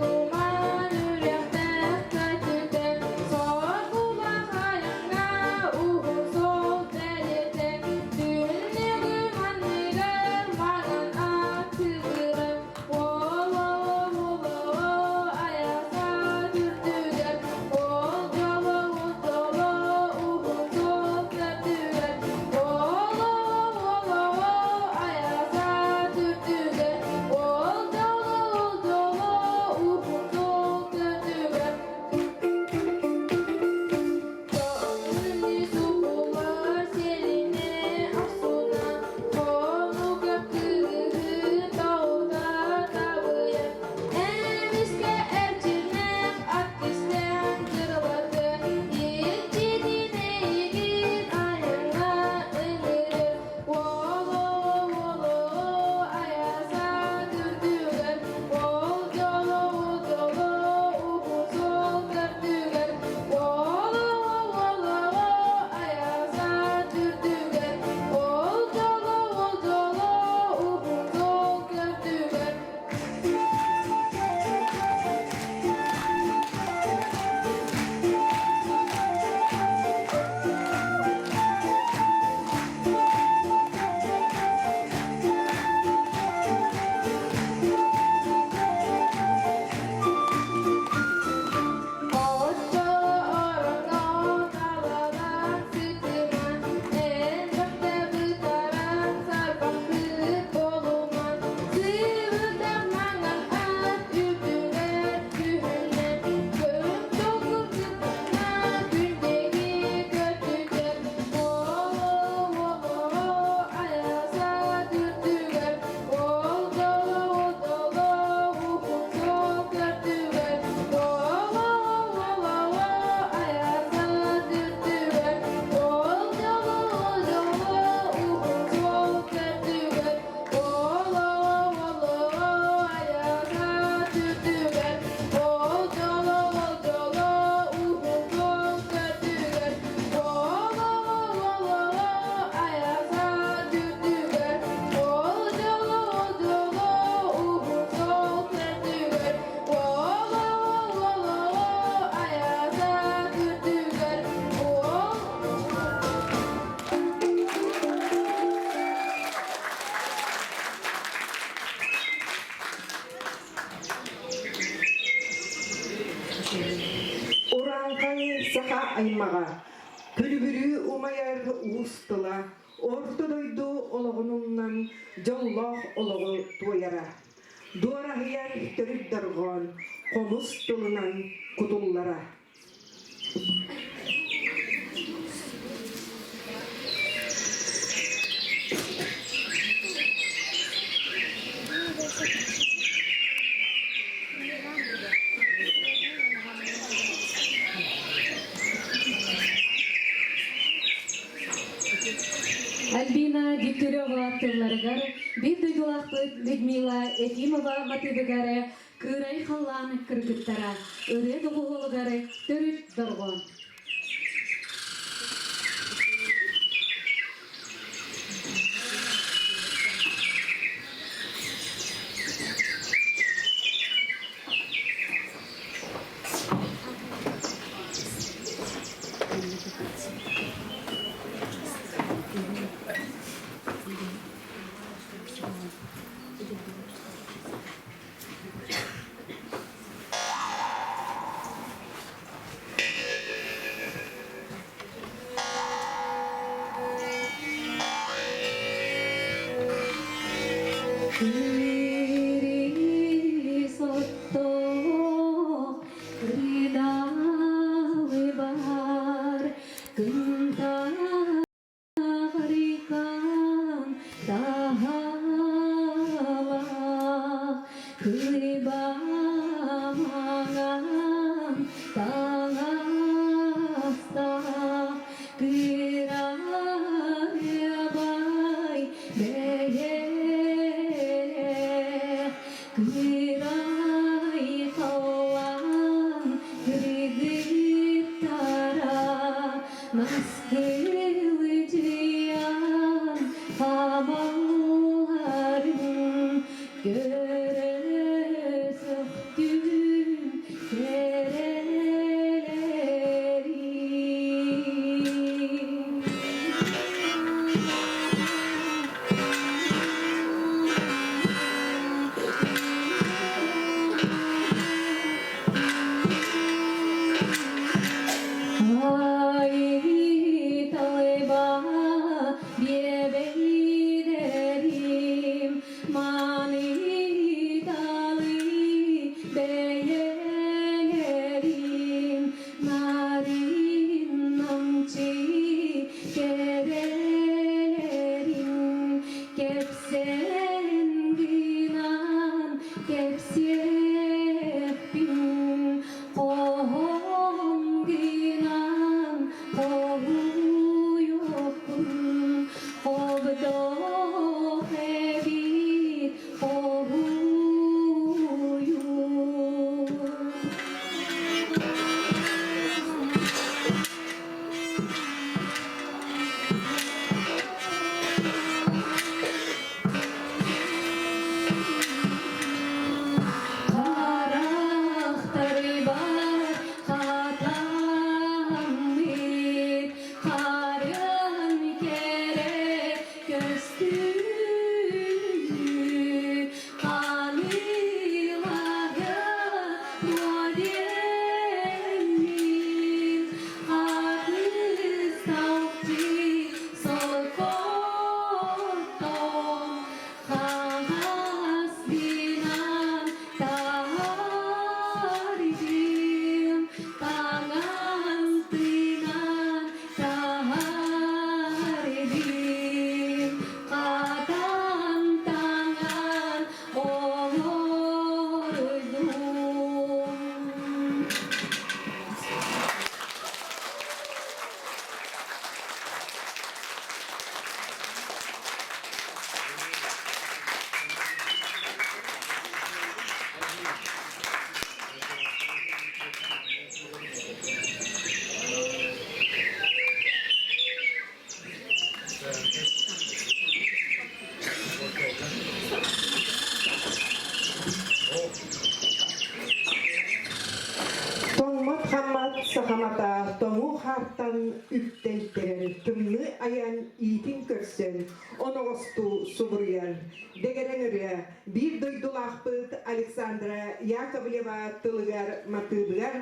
Duman ürek mağa. Külübürü umayar uğustıla. Orta doydu oloğunundan jolloh oloğu toyara. Duara hiyar törüp darğan, komus tulunan kutullara. Альбина Дегтярева тылларыгар, бир дойдулақты Людмила Ефимова матыбыгары, кырай халланы кыргыттара, өре доғуғылыгары төрүт доргон. Sahamata tomu hartan üpteyteren tümlü ayan itin körsen onogostu suburyan degerengere bir doydulakpıt Alexandra Yakovleva tılıgar matıbıgar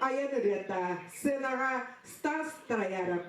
Ayan ırıta, sınağa Stas Trayarım.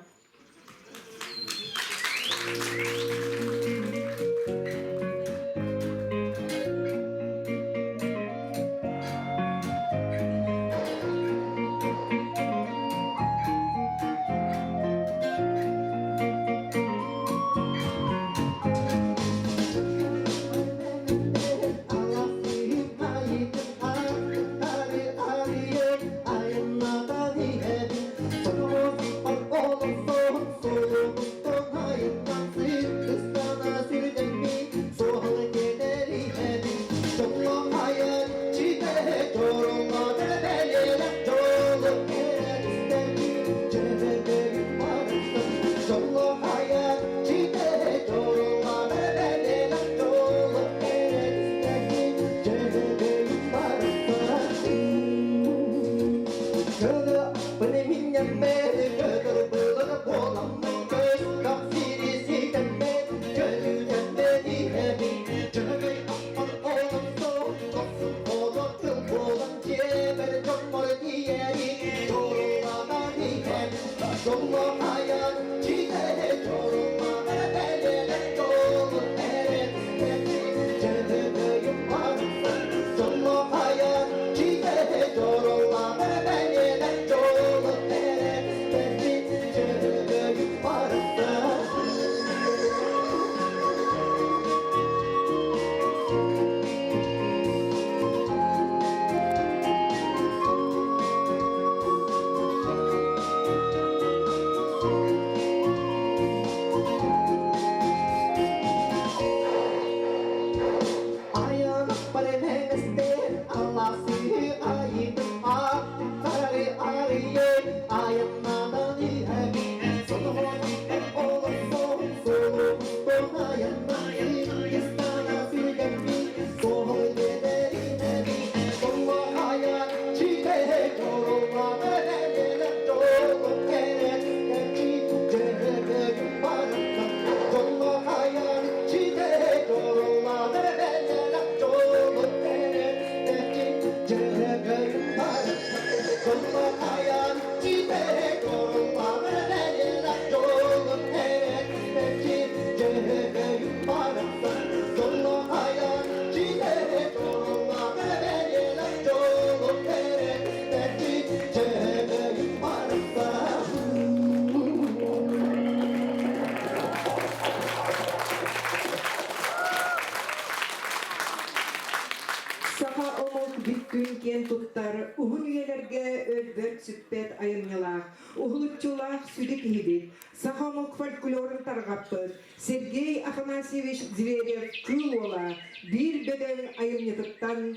Saha omuk bükkün ken tuttar, uhun üyelerge ölbört sütpet ayınyalar, uhulutçular südük hibit, saha omuk folklorun targaptır, Sergey Afanasievich Zverev kıl ola, bir beden ayınyatıktan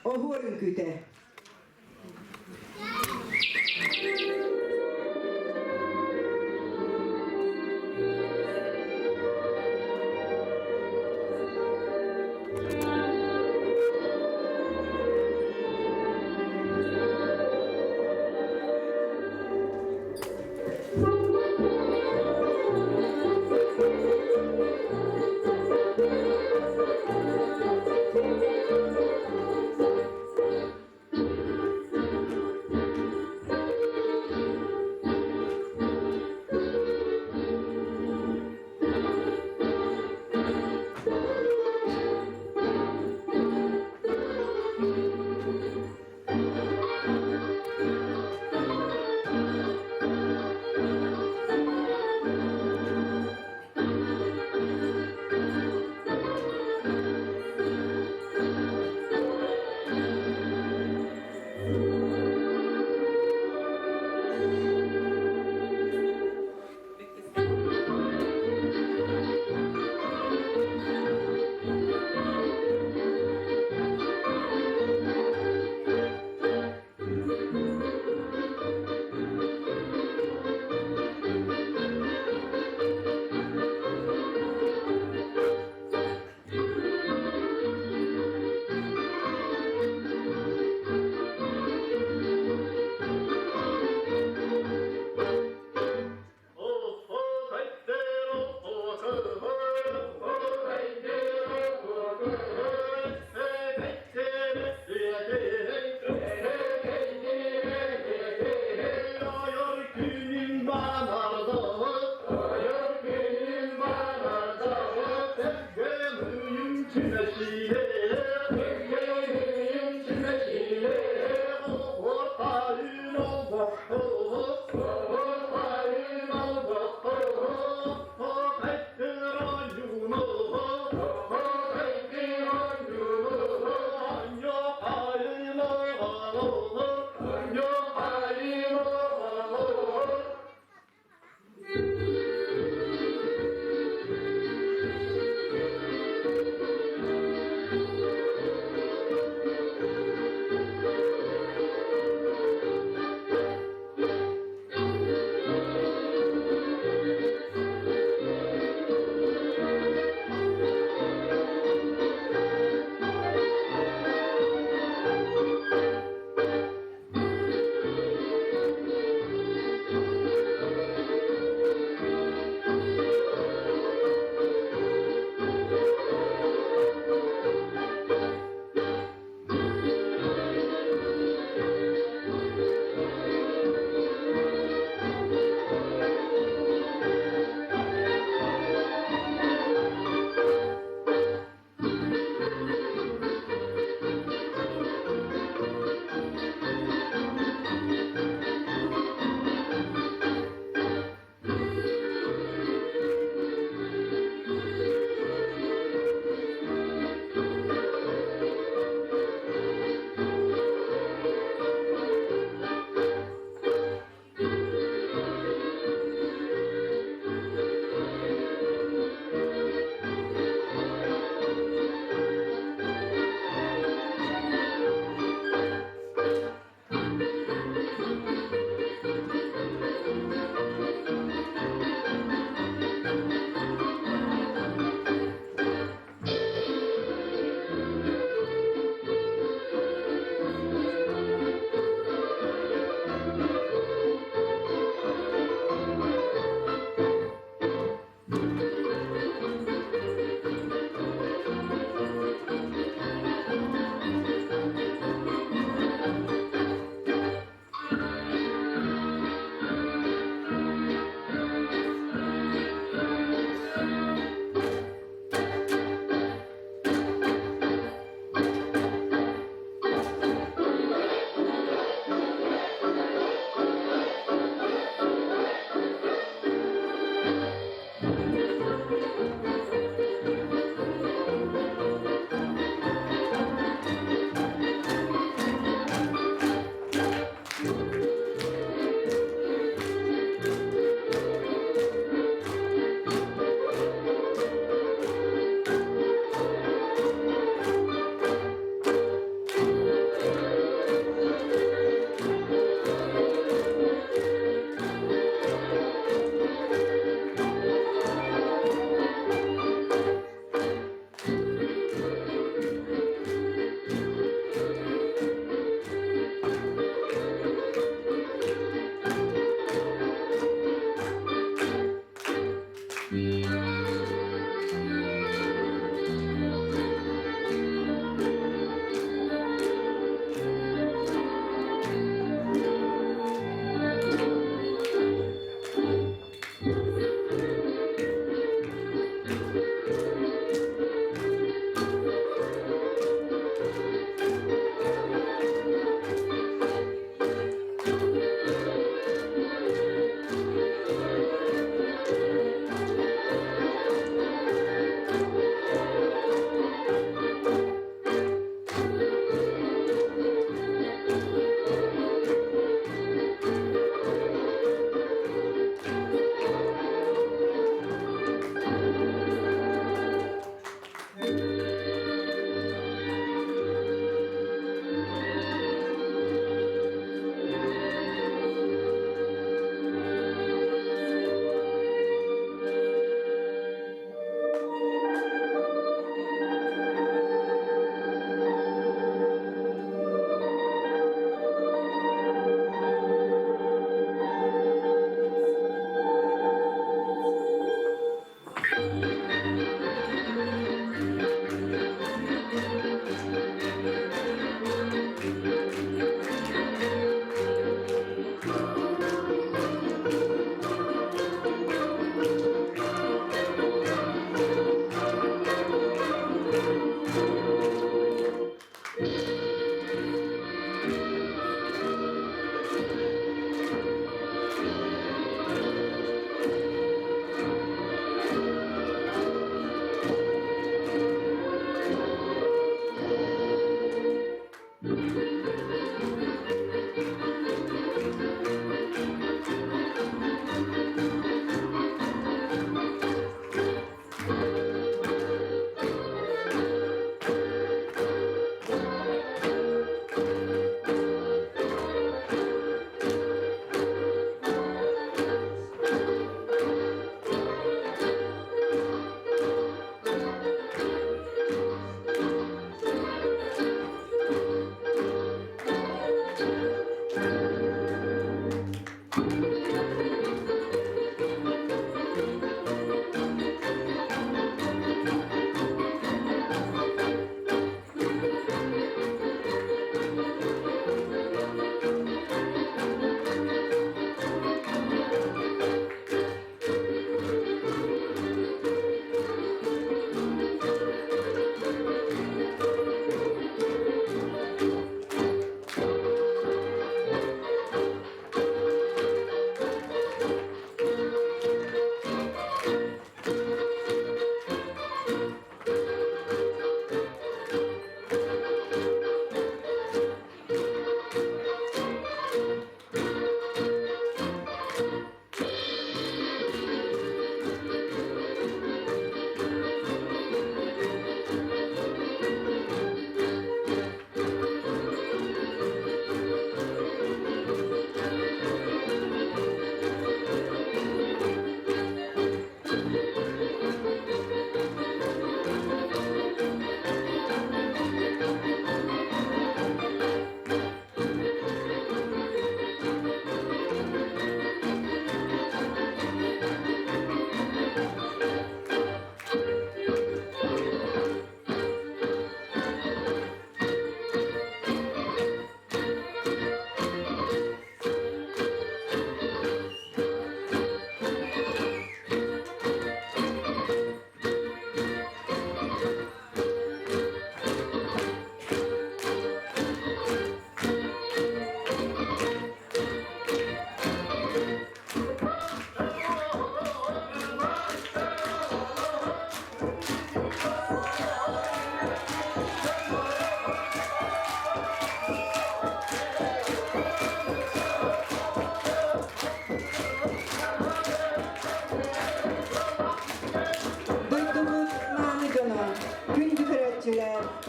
ohorun küte.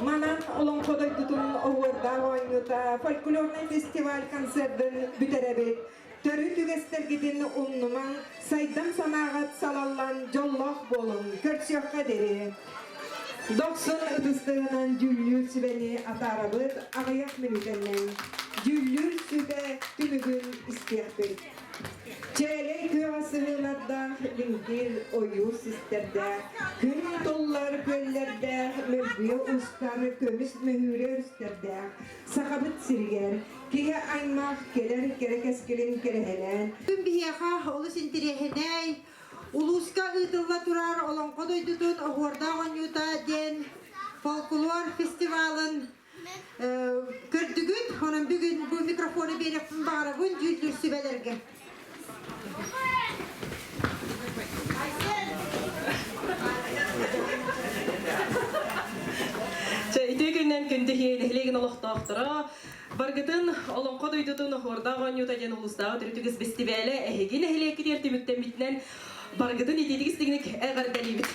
Манан олон kodaytutun owarda oynata folklorный фестиваль концертын бүтеребит. Төрү түгестер гидин уннуман сайдан санагат салаллан жоллох болун көрсөккө дери. 90 ыдыстыгынан жүллүр сибени атарабыт агыяк минутенен жүллүр сүбе түмүгүн истиякпет. Çeyrek kıyasılarda linkir oyu sisterde, gün dollar göllerde, mülbiye ustar, kömüs mühüre üsterde, sakabıt sirger, kiye aymak, gelir gerekes gelin gerehelen. Tüm bir yaka olu sintireheney, uluska ıtılla turar olan kodoydudun ahorda onyuta den folklor festivalın gördügün, onun bugün bu mikrofonu benim bağırabın yüzlür sübelerge. Итегеннен күнде хелеген олохтоохтора баргытын олонко дойдутун хордаган ютаген улустагы төрүтүгүс фестивале эхеген эхелеки дертимиктен битнен баргытын итедигис дигник эгарделибит.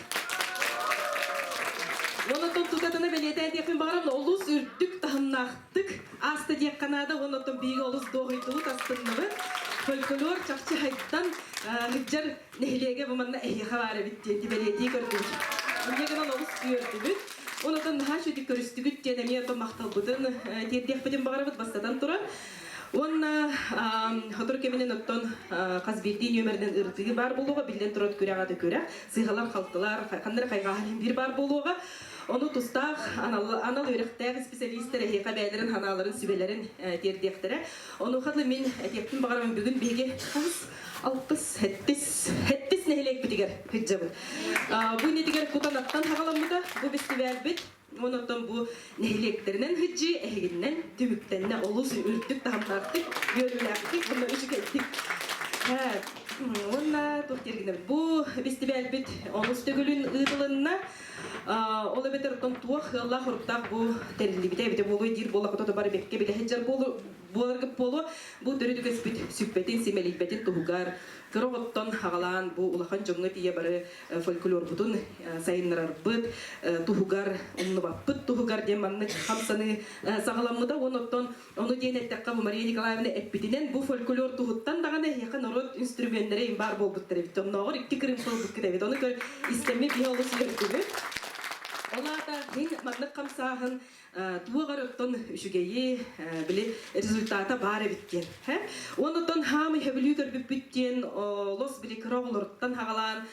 Онотон тутатыны белетен текин барам олус үрдүк тахыннахтык аста декканада онотон биги олус догуйтулу тастынныбы фольклор чакчы хайттан хыджар нехилеге буманна эхиха бары биттиенти белети көрдүк. Итеген олус күйөрдүбүт. Онотон хашуди көрүстүгүт жана мен макталбытын тердехпеден багарабыт бастадан тура. Онна хотор кеменен оттон казбирди нөмерден ыртыгы бар болууга билден турат көрөгаты көрө. Сыйгалар калтылар, кандай кайгаалын бир бар болууга. Onu tustaq anal öyrəxtəq spesialistlər ehqa bəylərin hanaların sübələrin terdiqlərə. Onu xatlı min etəptin bağıramın bugün bege 60 nehilek bitiger hicabı. Bu netiger kutanattan haqalanmıda bu festival bit. Ondan bu nehileklerinin hicci ehigindən tümüktenine oluz ürtük tahamlardık, görülərdik, onu üçük ettik. Onunla tuhtergine bu festival bit onun stögülün ıdılınna ola beter ton tuah Allah huruptaq bu terli bite bolu dir bola kota bari bekke bile heccar bolu bolargı bolu bu dörüdüges bit süppetin simelibetin tuhugar kırogotton hagalan bu ulakan jonga tiye bari folklor butun sayınlar bit tuhugar onu bapıt tuhugar demanlık hamsanı sağlamıda onu diyenettekka bu Maria Nikolaevna epitinen bu folklor tuhuttan dağına yakın orod instrümentlere bar bol buttere bit onu iki kırım sol butkede bit onu gör istemi bir yolu sürdü. Олата мен маннык камсаһын тугар оттон үшүгейи били результата бары биткен. Онотон хамы хебилүгөр биттен лос били кроглорттан хагалан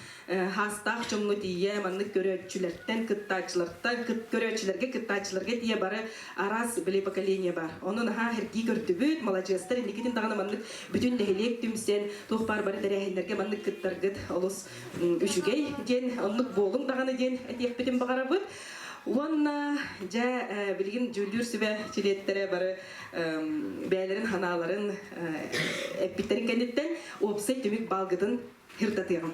хастах чомну тие маннык көрөчүлөрдөн кыттачылардан көрөчүлөргө кыттачыларга тие бары арас били поколение бар. Онун херги көрдүбүт молодежьтер никитин дагана маннык бүтүн дехелек түмсен тухпар бары терехилерге маннык кыттаргыт олус үшүгей ден онлук болуң дагана ден этеппетин багарабыт. Онна жа билген жүлдүр сүбе чилеттере бары бәйлерин ханаларын эппиттерин кенеттен опсай түмүк балгытын хирдатыгым.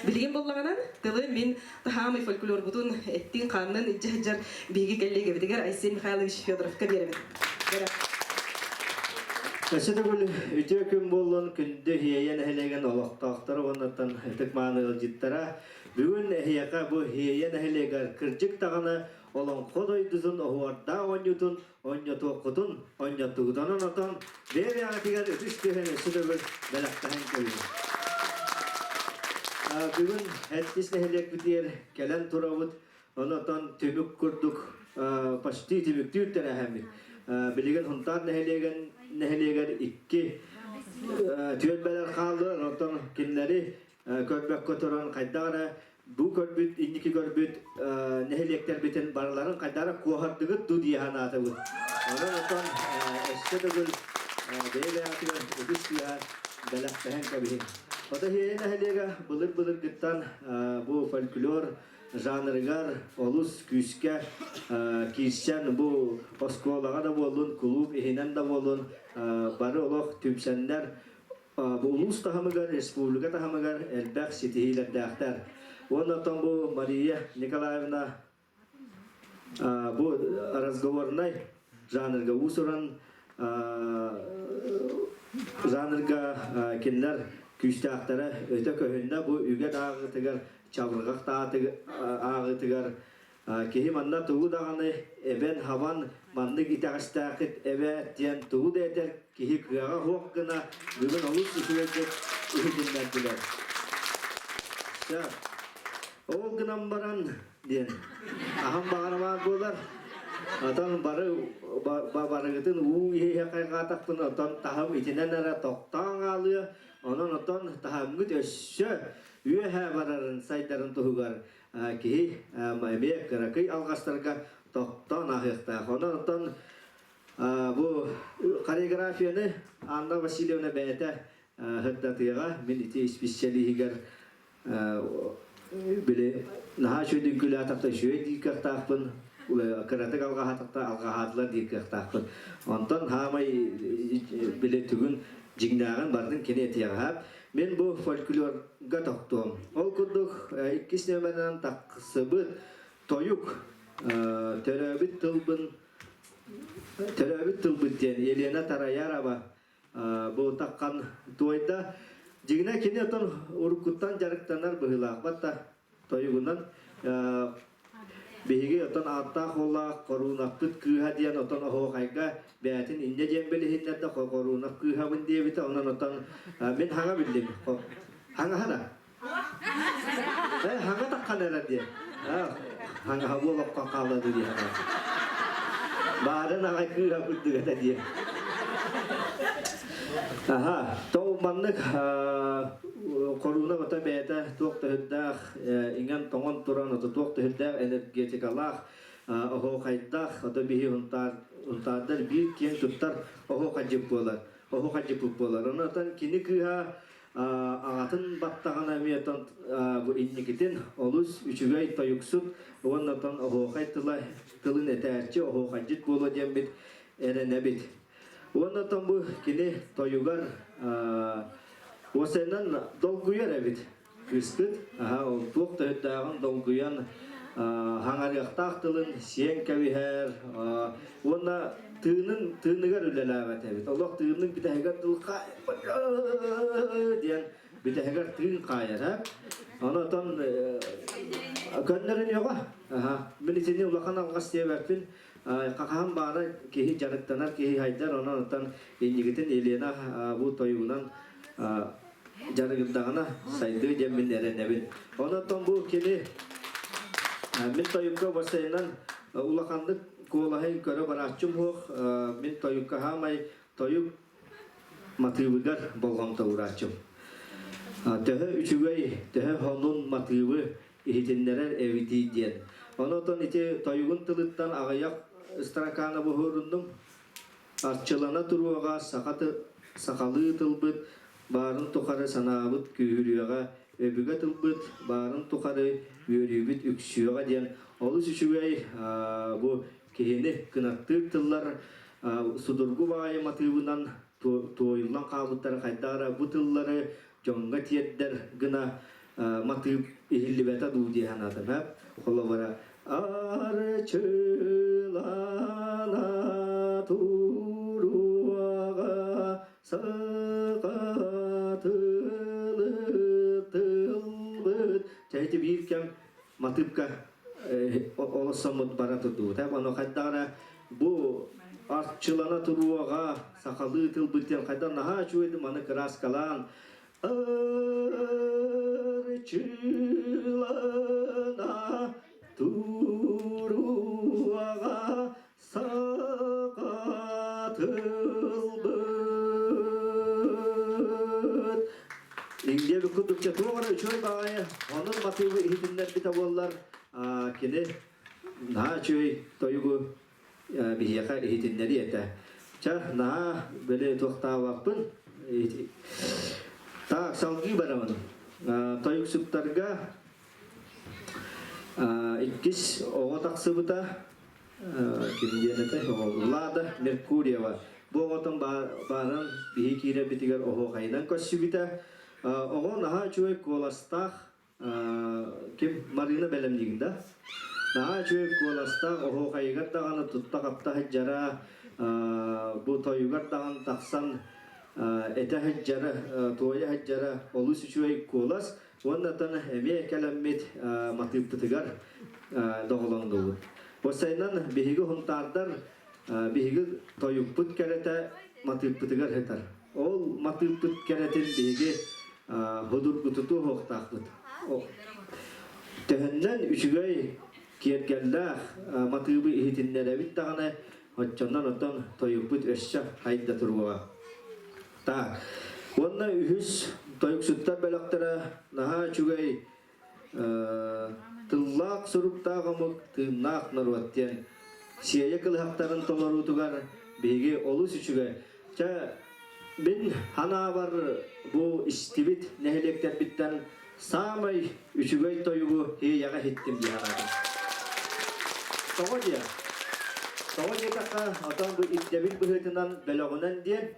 Билген боллаганан тылы мен тахамы фольклор бутун эттин канын жар биги келлеге битигер Айсен Михайлович Федоровка беребин. Кашыда бұл үтө күн болын күнді хейен әхелеген олақтақтары онаттан әтік маңы життара. Бүгін әхияқа бұл хейен әхелегер кіржік тағаны олон қодойдызын оғарда онютын, онюту құтын, онютуғданын отан бері аңатығар үтіш көхен өсіді бір бәліқтағын көйді. Бүгін әттіс әхелек бітер кәлін тұрауыд, онаттан түмік күрдік, пашты түміктер тәрі әхәмін. Білген хунтар нәхелеген икки түйетбәлер қалды, онтан кенлері көрбәк көтірін қайдары, бұл көрбіт, инники көрбіт нәхелектер бітін барыларын қайдары қуағардығы дүдияған аты бұд. Онтан әшті дүгіл бәйлі атығын үдіс күйәр бәләқтәхен кәбіхін. Ота хейен нәхелеге бұлыр-бұлыр гіттан бұл фольклор жанрыгар олус күскә кирсән бу осколага да болун, клуб ихинен да болун, бары олох түмсәннәр бу улус тахамыгар, республика тахамыгар элбәк ситихилер дәхтәр. Оннан бу Мария Николаевна бу разговорный жанрга усуран жанрга кинләр күстәхтәре өтә көһендә бу үгә дагытыгар çavırgaq ağıtıgar kehi manna tuğu dağını eben havan mandık itağıştağıt eve diyen tuğu da eder kehi kıyağa hokkına bugün olus sürecek ühüdünlerdiler. Oğul gınam baran diyen aham bağırma bolar atan barıgıtın uğu ihe kaygataqtın atan taham itinen ara toqtan alıyor Onun oton tahamgıt össö üye barарын сайдарын тугар ки мебе каракай алгастарга токтон ахыктак. Onun oton bu koreografiyаны Анна Васильевна бәйті хыттатыға мен ити специалигер біле наха шөйдің күлі атақта шөй дейкақтақпын каратык алғахатлар дейкақтақпын. Онтан хамай біле түгін жиңдаған бардың кене етияғап. Мен бұл фольклорға тоқтуым. Ол күрдік 2 нөмірінен тақсыбыт тойук төрөбіт тылбыттен Елена Тараяраба бұл таққан тойда жигіне кене отын ұркуттан жарықтанар бұғылақ батта тойығынан бейге отын аттақ олақ қорунақпыт күйға дейін отын оғайға бәтін инне жембелі хиннәді қорунақ күйға бұн дейбіті онан отын мен хаңа білдім хаңа хана? Хаңа таққан әрі де хаңа болаққа қалады де барын ағай күйға бұдды ғада де Тау маннык коруна бата бәйті тоқты хүддәқ, иңен тоңын тұран оты тоқты хүддәқ энергетикалақ, оғо қайдақ, оты бейі ұнтардар бір кен тұттар оғо қаджып болар. Онатан кені күйға ағатын баттаған әмиятан бұл иннекетін олыз үшігай тайықсут, онатан оғо қайдылай тылын әтәрчі оғо қаджып болу дембет әрін әбет. Оннан bu kini toyugar osenan dolguyar evet kıskıt o tuğ tağın dolguyan hangarıqtaq tılın sen kaviher ona tığınıgar ülelavet evet Allah tığının bir tegar tılqa diyen bir tegar tığın qayar ha onatan gönderin yoga milisini ulaqan alğas diyeberpin Kakam bana kehi jarıktanar kehi haydar ona otan injigiten Elena bu toyunan jarıgıdağına saydığı jemin erenebin. Ona otan bu kini min toyukka basaynan ulaqandık kolahay köre baraçum hoq min toyukka hamay toyuk matıvıgar bolğam tavuraçum. Töhö üçügey töhö honun matıvı ihitennerer eviti diyen. Ona otan iti toyugun tılıttan ağayak Strakana buhurundum arçılana turuaga sakalı tılbıt barın tukarı sanabıt kühürüyaga öbüge tılbıt barın tukarı yörübüt üksüyaga diyen olus üçügey bu kehini kınaktır tıllar sudurgu bağay matıbından toyulan kabıtları kaydara bu tılları jonga tiyetler gına matıb ihillibeta dudiyan adam hep kolavara Arçılana turuaga sakatılı tılbıt Çayıcı birken matıpka olasamut baratırdı. Tabi onu kaydara bu arçılana turuaga sakalı tılbıt diyen kaydar naha çuvedim anı kıras kalan Arçılana turuaga sakatılbıt İngilizce bir kudukça tuğara üçoy bağaya onun matıbı ihtimler bir tavallar kini naha çöy toyugu bir yaka ihtimleri yete çar naha böyle tuğta vakpın ta salgı baraman toyuk süptarga İkis oğu taksıbıta kimdiyanete Lada Merkuria var. Bu oğutan barang bihi kira bitigar oğu kaydan koşubita oğu naha çuve kolastaq kim marina belemliğinde naha çuve kolastaq oğu kaygar dağını tutta kapta heccara bu toyugar dağın taksan ete heccara toya heccara olus çuve kolas Ondan emiye kelamet matip tutugar doğulan doğu. Osaynan bihigi huntardar bihigi toyuput kerete matip tutugar hetar. Ol matip tut keretin bihigi hudur kututu hoqtaqtut. Tehennen üçügey kiyetgellah matibi ihitinlere bittağına hoççondan otan toyuput öşşah hayda turuğa. Ta Онна үхүс тойуксуттар белактара наха чугай тыллаак суруктаагамык тыыннаак наруаттен сия кылыхактарын толорутугар беги олус үчүгө ча мен хана бар бу истибит нехелектер биттен самай үчүгөй тоюгу яга хиттим диярадым. Тогодия така атан бу иттебит быхытынан белогунан диен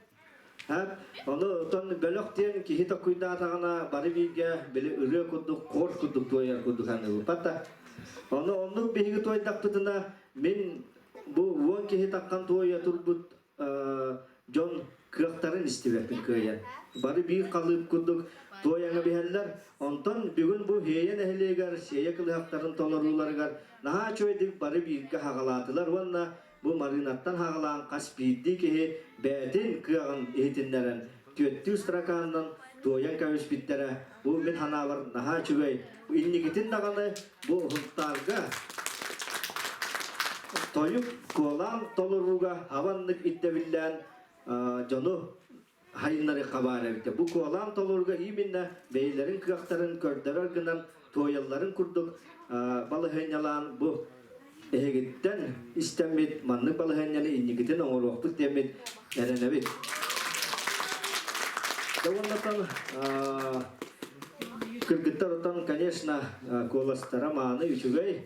оны отон бөлөктен кихи токуйдаатагана бары биге били ыры курдук кор курдук тояр курдуканы пата оны онну биги тойдактытына мен бу уон кихи таккан тоя турбут жон кыактарын истебеппин кыян бары бии калып курдук тояңа бихеллер онтон бүгүн бу хейен эхлегер сея кылыактарын толоруларгар наха чойдик бары биге хагалаатылар онна bu marinattan hağalan kas biddi ki bätin kıyan etinlerin töttü strakandan doyan kavus bittere bu min hanavar naha çügey bu innigitin dağını bu huntarga toyup kolan toluruga havanlık ittebillen jonu hayınları kabare bitti bu kolan toluruga iminne beylerin kıyakların kördere gınan toyalların kurduk balıhenyalan bu Ehegitten istemit manlık balıhenyanı innikitten oğurluqput demit erenebit. Davunlatan kırgıttar otan, конечно, kolastara mağını üçügey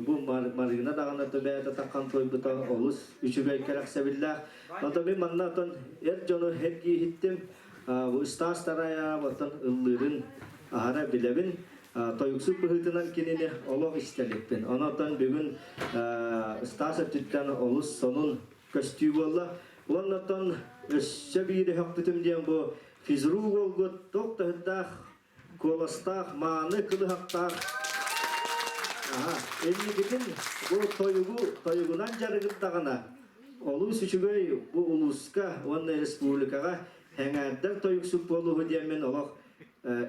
bu margına dağına tübeyata takkan toybuta olus üçügey keraksebillah. Otabi manna otan jonu hergi hittim bu istastaraya otan ıllırın ahara bilebin toyuksuk bıhıtınan kinini olog istelikpin. Onatan bugün stasa tütten olus sonun köstüğü bolla. Onatan össe biri haktütüm diyen bu fizru olgut, tokta hıddağ, kolastağ, mağını kılı haktağ. Elini gidin bu toyugunan jarıgıttağına olus üçügöy bu uluska, onunla respublikaga hengerdер toyuksuk boluğu diyen men olog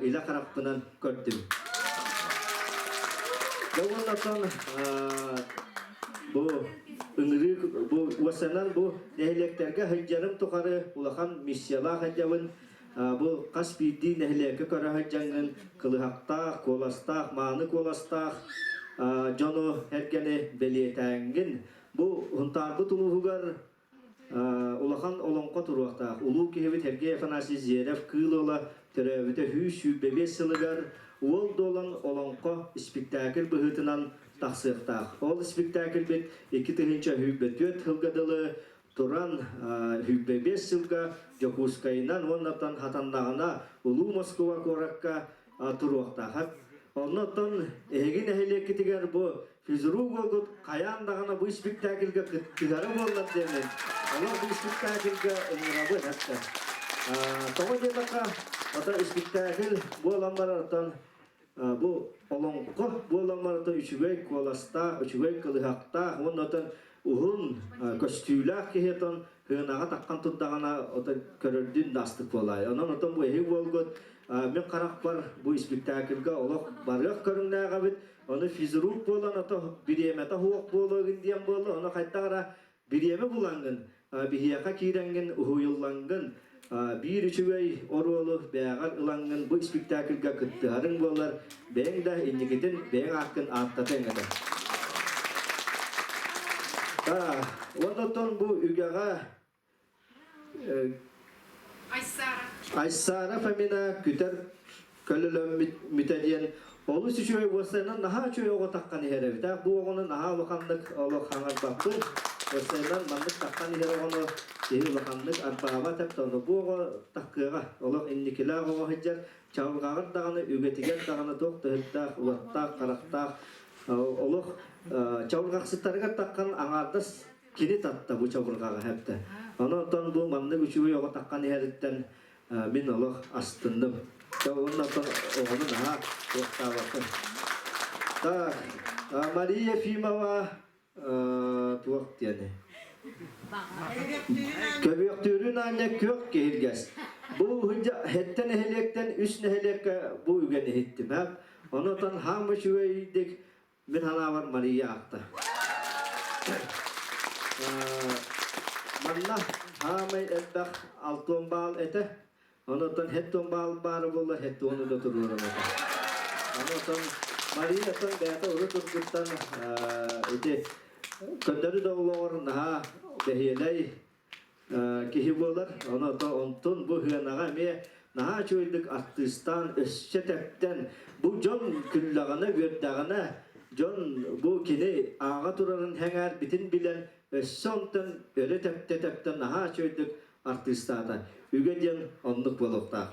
ila karaptınan gördüm. Davulatan bu ıngırı bu vasanan bu nehleklerge hıccarım tokarı ulakan misyala hıccavın bu kaspidi nehleke kara hıccangın kılıhakta, kolasta, mağını kolasta jonu hergeni beliyetengin bu huntar bu tuluhugar ulakan olonqa turuaqta ulu kehebit herge efanasi ziyeref kılola terevite hüsü bebes sılıgar Ol dolan olonqa spektakl bıhıtınan taqsıqtaq. Ol spektakl bit 2 tığınca hübbe 4 hılgadalı turan hübbe 5 yılga Jokuskayından ondan hatandağına Ulu Moskova korakka turuaqtaq. Ondan egin ehleketiger bu fizrug olgut qayandağına bu spektaklga kıttigara bollat demen. Olar bu spektaklga ınırabı hatta. Toğudiyaka ata spektakl bu olanlardan bu olonqa bu olanlardan üçügey kolasta, üçügey kılıhaqta, ondan uhun köstüylak kehetan hınağa takkan tuddağına ota körürdün dastık bolay. Ondan bu ehi bolgut men qaraq var bu spektaklga olaq barıq körünnäge bit. Onu fizruk bolan ata biremete huok bolagın diyen boldu. Onu qaytara bireme bulangın, bihiyaka kirengin uhuyullangın. Bir üçügey orolu beğer ılangın bu spektaklga kıttıharın bolar. Ben de innigitin ben hakkın attatın eder. Ondan bu ügağa Aysara femina küter kölülüm mütediyen olus üçügey bosanan naha çoy oğa takkan herevita. Bu oğanın naha vakanlık oğluk hangar baktı. Bosanan manlık takkan herevonu Ehi vakanlık arbaba teptonu bu oğa takkıga olaq innikila oğa hıccar çavulgağır dağını ügetigen dağını toqta hıttaq, ulattaq, qaraqtaq olaq çavulgağsıtlarga takkan ağardas kini tatta bu çavulgağı hepte. Ondan bu manlık üçügey oğa takkan heritten min olaq astındım. Ondan oğanın naha toqta vakın. Maria Fimava tuaq diyene. Köbüktürün anne kök gehilges. Bu hınca hetten ehlekten üst nehlekka bu ügeni hittim hep. Ondan hamı şüveydik min hana var Maria akta. Manna Hamay elbaq altın bal ete. Ondan hetton bal bar bolla hettonu da turur ona. Ondan Maria ton beta uru turguttan ite kandaru da olur naha behiyelay kihi bolar. Ondan ontun bu hınaga me naha çoyduk artistan ösçetekten bu jon küllagana gördagana jon bu kini ağa turarın henger bitin bilen össontan öle tepten naha çoyduk artistata ügediyen onluk bolukta.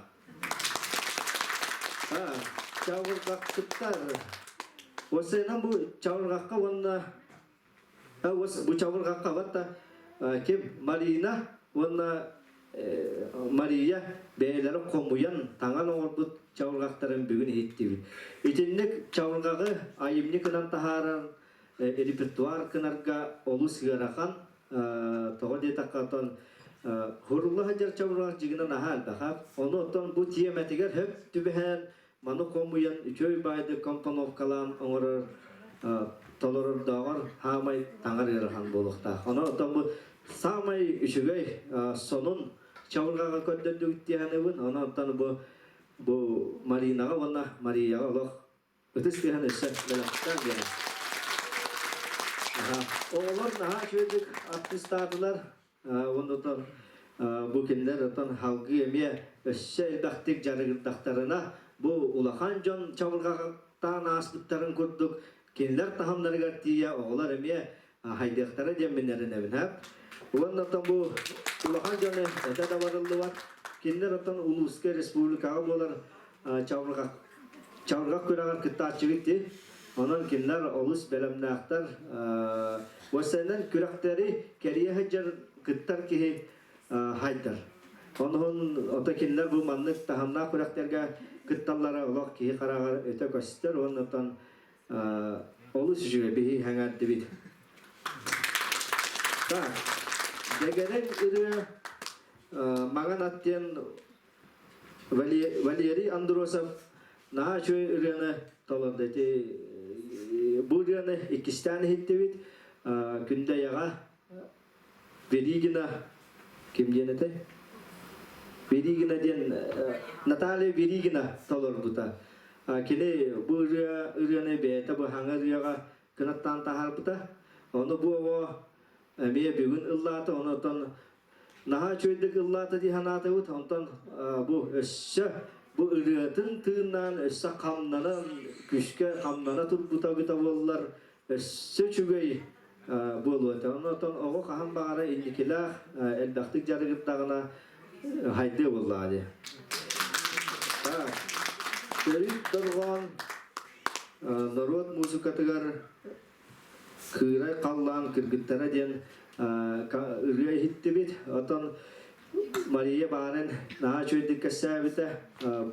Ha, çavurgak tuttar. Osaynan bu çavurgakka onna bu çavurgakka vatta kim Marina onna Maria beylere komuyan tangan orbut çavurgakların bugün hitti. İtinlik çavurgakı ayımni kınan taharan repertuar kınarga olus yarakan toğa detakatan hurullah hajar çavurgak jigina nahal daha onu oton bu tiyemetiger hep tübehen manu komuyan üçöy baydı kompanov kalan oңорор толорор дагар хамай таңар ярхан болукта. Onu oton bu samay üçügey sonun çavurgaga köddürdük diyanebin onu oton bu Marinaga ona Mariaga olok ötüs diyan esse belaktan diyan. Oğlar naha şöydük artistlardılar ondan bu kinler oton halgı emiye össe elbaktik jarıgırtaktarına bu ulahan jon çavurgaktan aslıkların kurduk kinler tahamları gartiya oğlar emiye haydektara deminlerin evin hep. Ondan bu ulahan jonu ete da varıldı var. Kinler oton uluske respublikaga bolar çavurgak kuragar kıttaççılıktı. Onun kinler olus belemnaktar vasenen kürakteri keriye hajar kıttar ki haydar. Onun otakinler bu manlık tahamna kurakterga kıttallara olak ki karagar öte köster ondan olus jüge bihi hangar dibit. Ta degeren ürü magan atyen Valeri Androsov naha şöy ürüne tolardaki bu ürüne ikistan hittibit günde yaga Verigina kim diyenete? Verigina diyen Natalia Verigina tolarduta. Kini bu ürüne beta bu hangar yaga kınattan tahar buta. Onu bu emiye bugün ıllata onu ton naha çöydük ıllata di hanata ut ondan bu össe bu ürüyatın tığından össe kamlanan güçke kamlana tut buta bollar össe çügey bolu ta ondan oğu kahan bağara indikilah eldaktık jarıgıttağına haydi bolladı. Ha Şerif durgan narod muzikatıgar kıray kallan kırgıttara diyen ürüye hitti bit otan Maria baren naha çöydük kasabita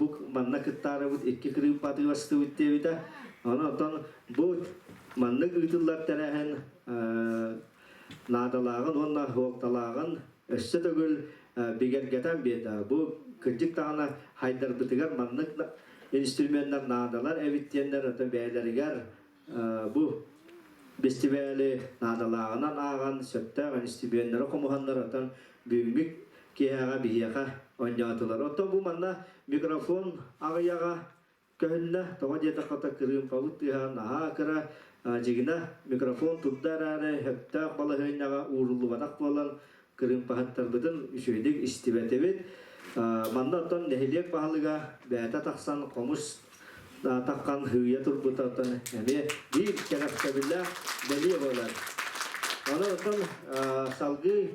bu manna kıttara bit iki kırıp patı bastı bitti bita ona otan bu manna kıtıllar terehen nadalağın onna hoqtalağın össe tögül biger geten bita bu kırcık tağına haydar bitigar manna instrumentler nadalar evittiyenler otan beyleriger bu Festivali nadalağından ağan söttağın istibiyenleri komuhanlar otan büyümük kiyaga bihiyaga onyatılar. Otan bu manna mikrofon ağıyaga köhünne toğa jeta kata kırım pavut diha naha kıra jigina mikrofon tutdarare hepta balahınaga uğurlu vadak bolan kırım pahattar bütünüşüydük istibetebit manna otan nehiliyek pahalıga beta taksan komus takkan hıya turbuta otan yani bir kerakta billah deliye bolar. Ona otan salgı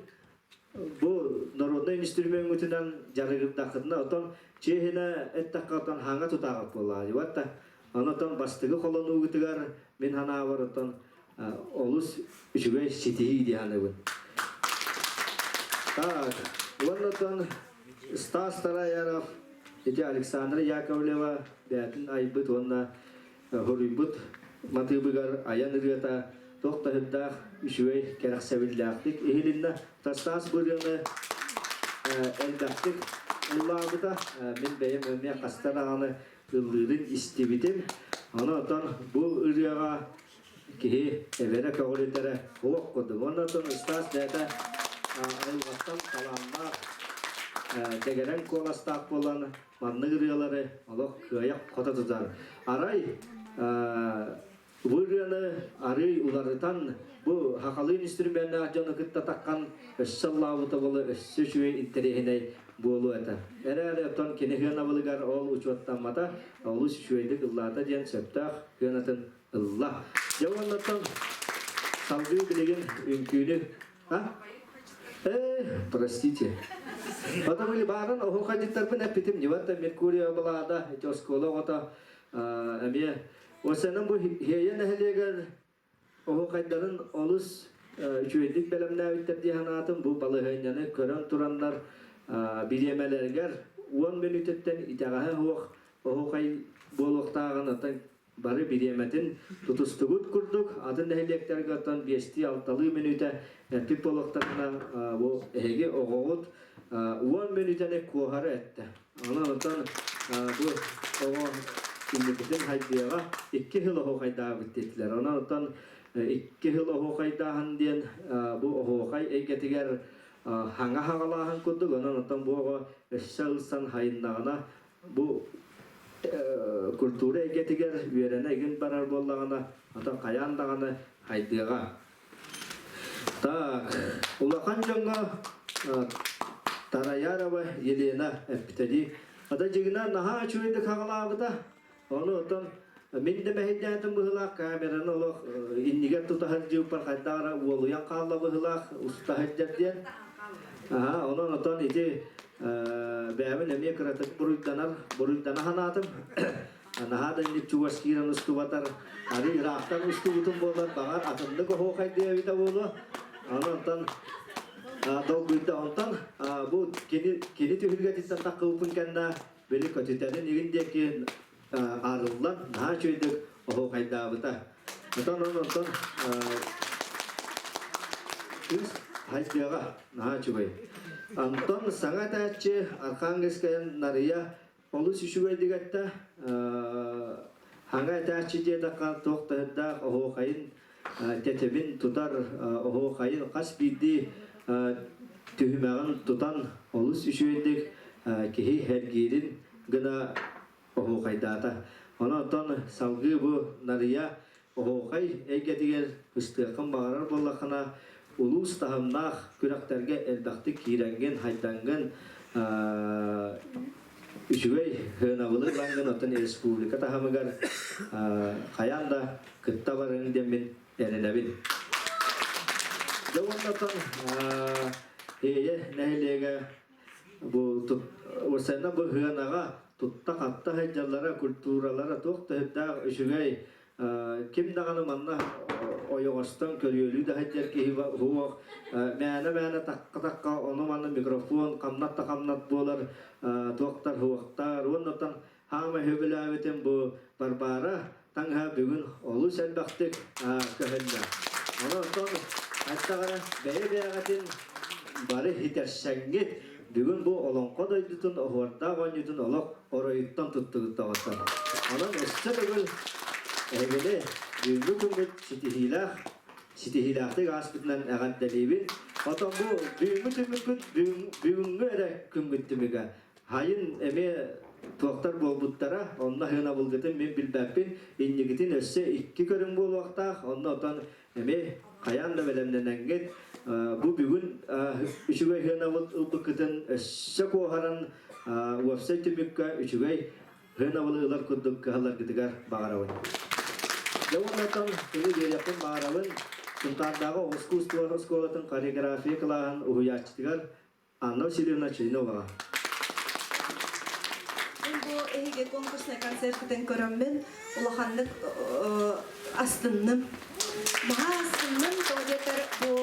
bu narodna instrument mutinan jarıgırtakında otan çehine ettakatan hanga tutağıp bolar. Vatta ona otan bastıgı kolonu gıtıgar min hana var otan olus üçüge sitihi diyanıbın. Tak, ona otan Stas Tarayarov iti Alexandra Yakovleva beatin aybut ona horibut matыбыгар аян ырыата тохта хыддаах үшүгэй керах сабиллаахтык ихилинна тастаас бырыны элдактык уллаабыта мен бэйэм өмэ кастараганы ыллыырын истибитим аны отон бу ырыага киһи эбере көгөлүттере хуок курдум оны отон стаас дээта айылғаттан қаланмақ дегерен коластақ болан манныгырыялары олық күйаяқ қота тұзар. Арай Вырыны арый уларытан bu hakalı instrümanı canı kıtta takkan ışsallavıta bolu ışsüşüye interehine bolu ata. Erere ton kene hına bulugar ol uçvattan mata olu şüşüyedik ıllata diyen söptağ hınatın ıllah. Yavanlatan salgıyı bilegen ünkünü простите. Потому ли баран охо ходит тарпын аппетим невата Меркурия балада этоскола ота эме осенен bu heyen ehleger oho kaydarın olus üçüydik belemne bittirdi hanatım bu balıhınyаны körön turanlar bilemelerger 10 minütetten itagaha hoq oho kay boluqtağın atan bari bilemetin tutustugut kurduk adın ehleklerge atan 5-6 minüte tip boluqtağına bu ehege oğut 10 minütene kohara etti. Ona atan bu oho İndikten haydiyaga 2 yıl oho kaydağı bittiler. Ona atan 2 yıl oho kaydahan diyen bu oho kay egetiger hanga hagalahan kurduk. Ona atan bu oho şalsan hayındağına bu kulturu egetiger üyerene egin barar bollağına atan kayandağına haydiyaga. Tak, ulakan jonga Tarayara ve Yelena epitedi. Ada jigna naha çuydu kagalabıda. Onu otan minde mehijatın bıhılak kameranı olak inniger tutahacı parkadara uoluyan kalla bıhılak ustahacı diyen. Aha onun otan iti beğemin emiye kıratık buruydanar hanatım. Naha da indik çuvaskiran ustu batar. Ari Irak'tan ustu utun bolar bağır atındık o hokay diye vita bolu. Onu otan Doğuyda ondan bu kini tühülgetinden takıvpun kenda beli kötütenin irindeki arılan naha çöydük oho kaydağıda. Ondan üst haydiyaga naha çöy. Ondan sanat açı Arkhangelsk'ın narıya olu şişüge digatta hanga açı diye dakika toktahda oho kayın tetebin tutar oho kayın kas bildi tühümağın tutan olusüşüyendek kehi hergirin gına oho kaydata. Ona otan salgı bu narıya oho kay egetiger hıstığın bağırar bollakına ulus tahamnaq kürakterge eldakti kirengen haydangan üçügey hınavılı langın otan respublika tahamagar kayanda kıtta varın demin erenebin. Jawabatan nehilega bu ursana bu hınaga tutta katta hecallara kulturalara tokta heda üçügey kim dağını manna oyoğastan körüyölü de hecer ki huva mene takka onu manna mikrofon kamnat bolar doktor huvaktar ondan hama höbelavetin bu barbara tangha bugün olu selbaktik köhenne ondan hatta beybeğatin bari hitersengit bugün bu olonqa doydutun ohorda gonyutun olok oroyuttan tuttuğu tağıtan ondan üstü bugün evine büyüklü kümmet sitihilahtık aspıtlan ağan delibin otan bu büyüklü ere kümmettimiga hayın eme tuaktar bolbuttara onna hına bulgıtın men bilbäppin innigitin össe 2 körün bol vaqta onna otan eme kayan da belemlenenget bu bugün üçügey hına bulgıtın össe koharan website mükka üçügey hına bulgılar kurduk halar gidigar bağarawan Jawabatan ini dia yapın bağarawan tuntardaga oskolatın koreografi kelahan uhuyaçtigar anno silirna çinova Bu ehige konkursuna konsertten körömmen ulahandık astınным. Maha astınным todeter bu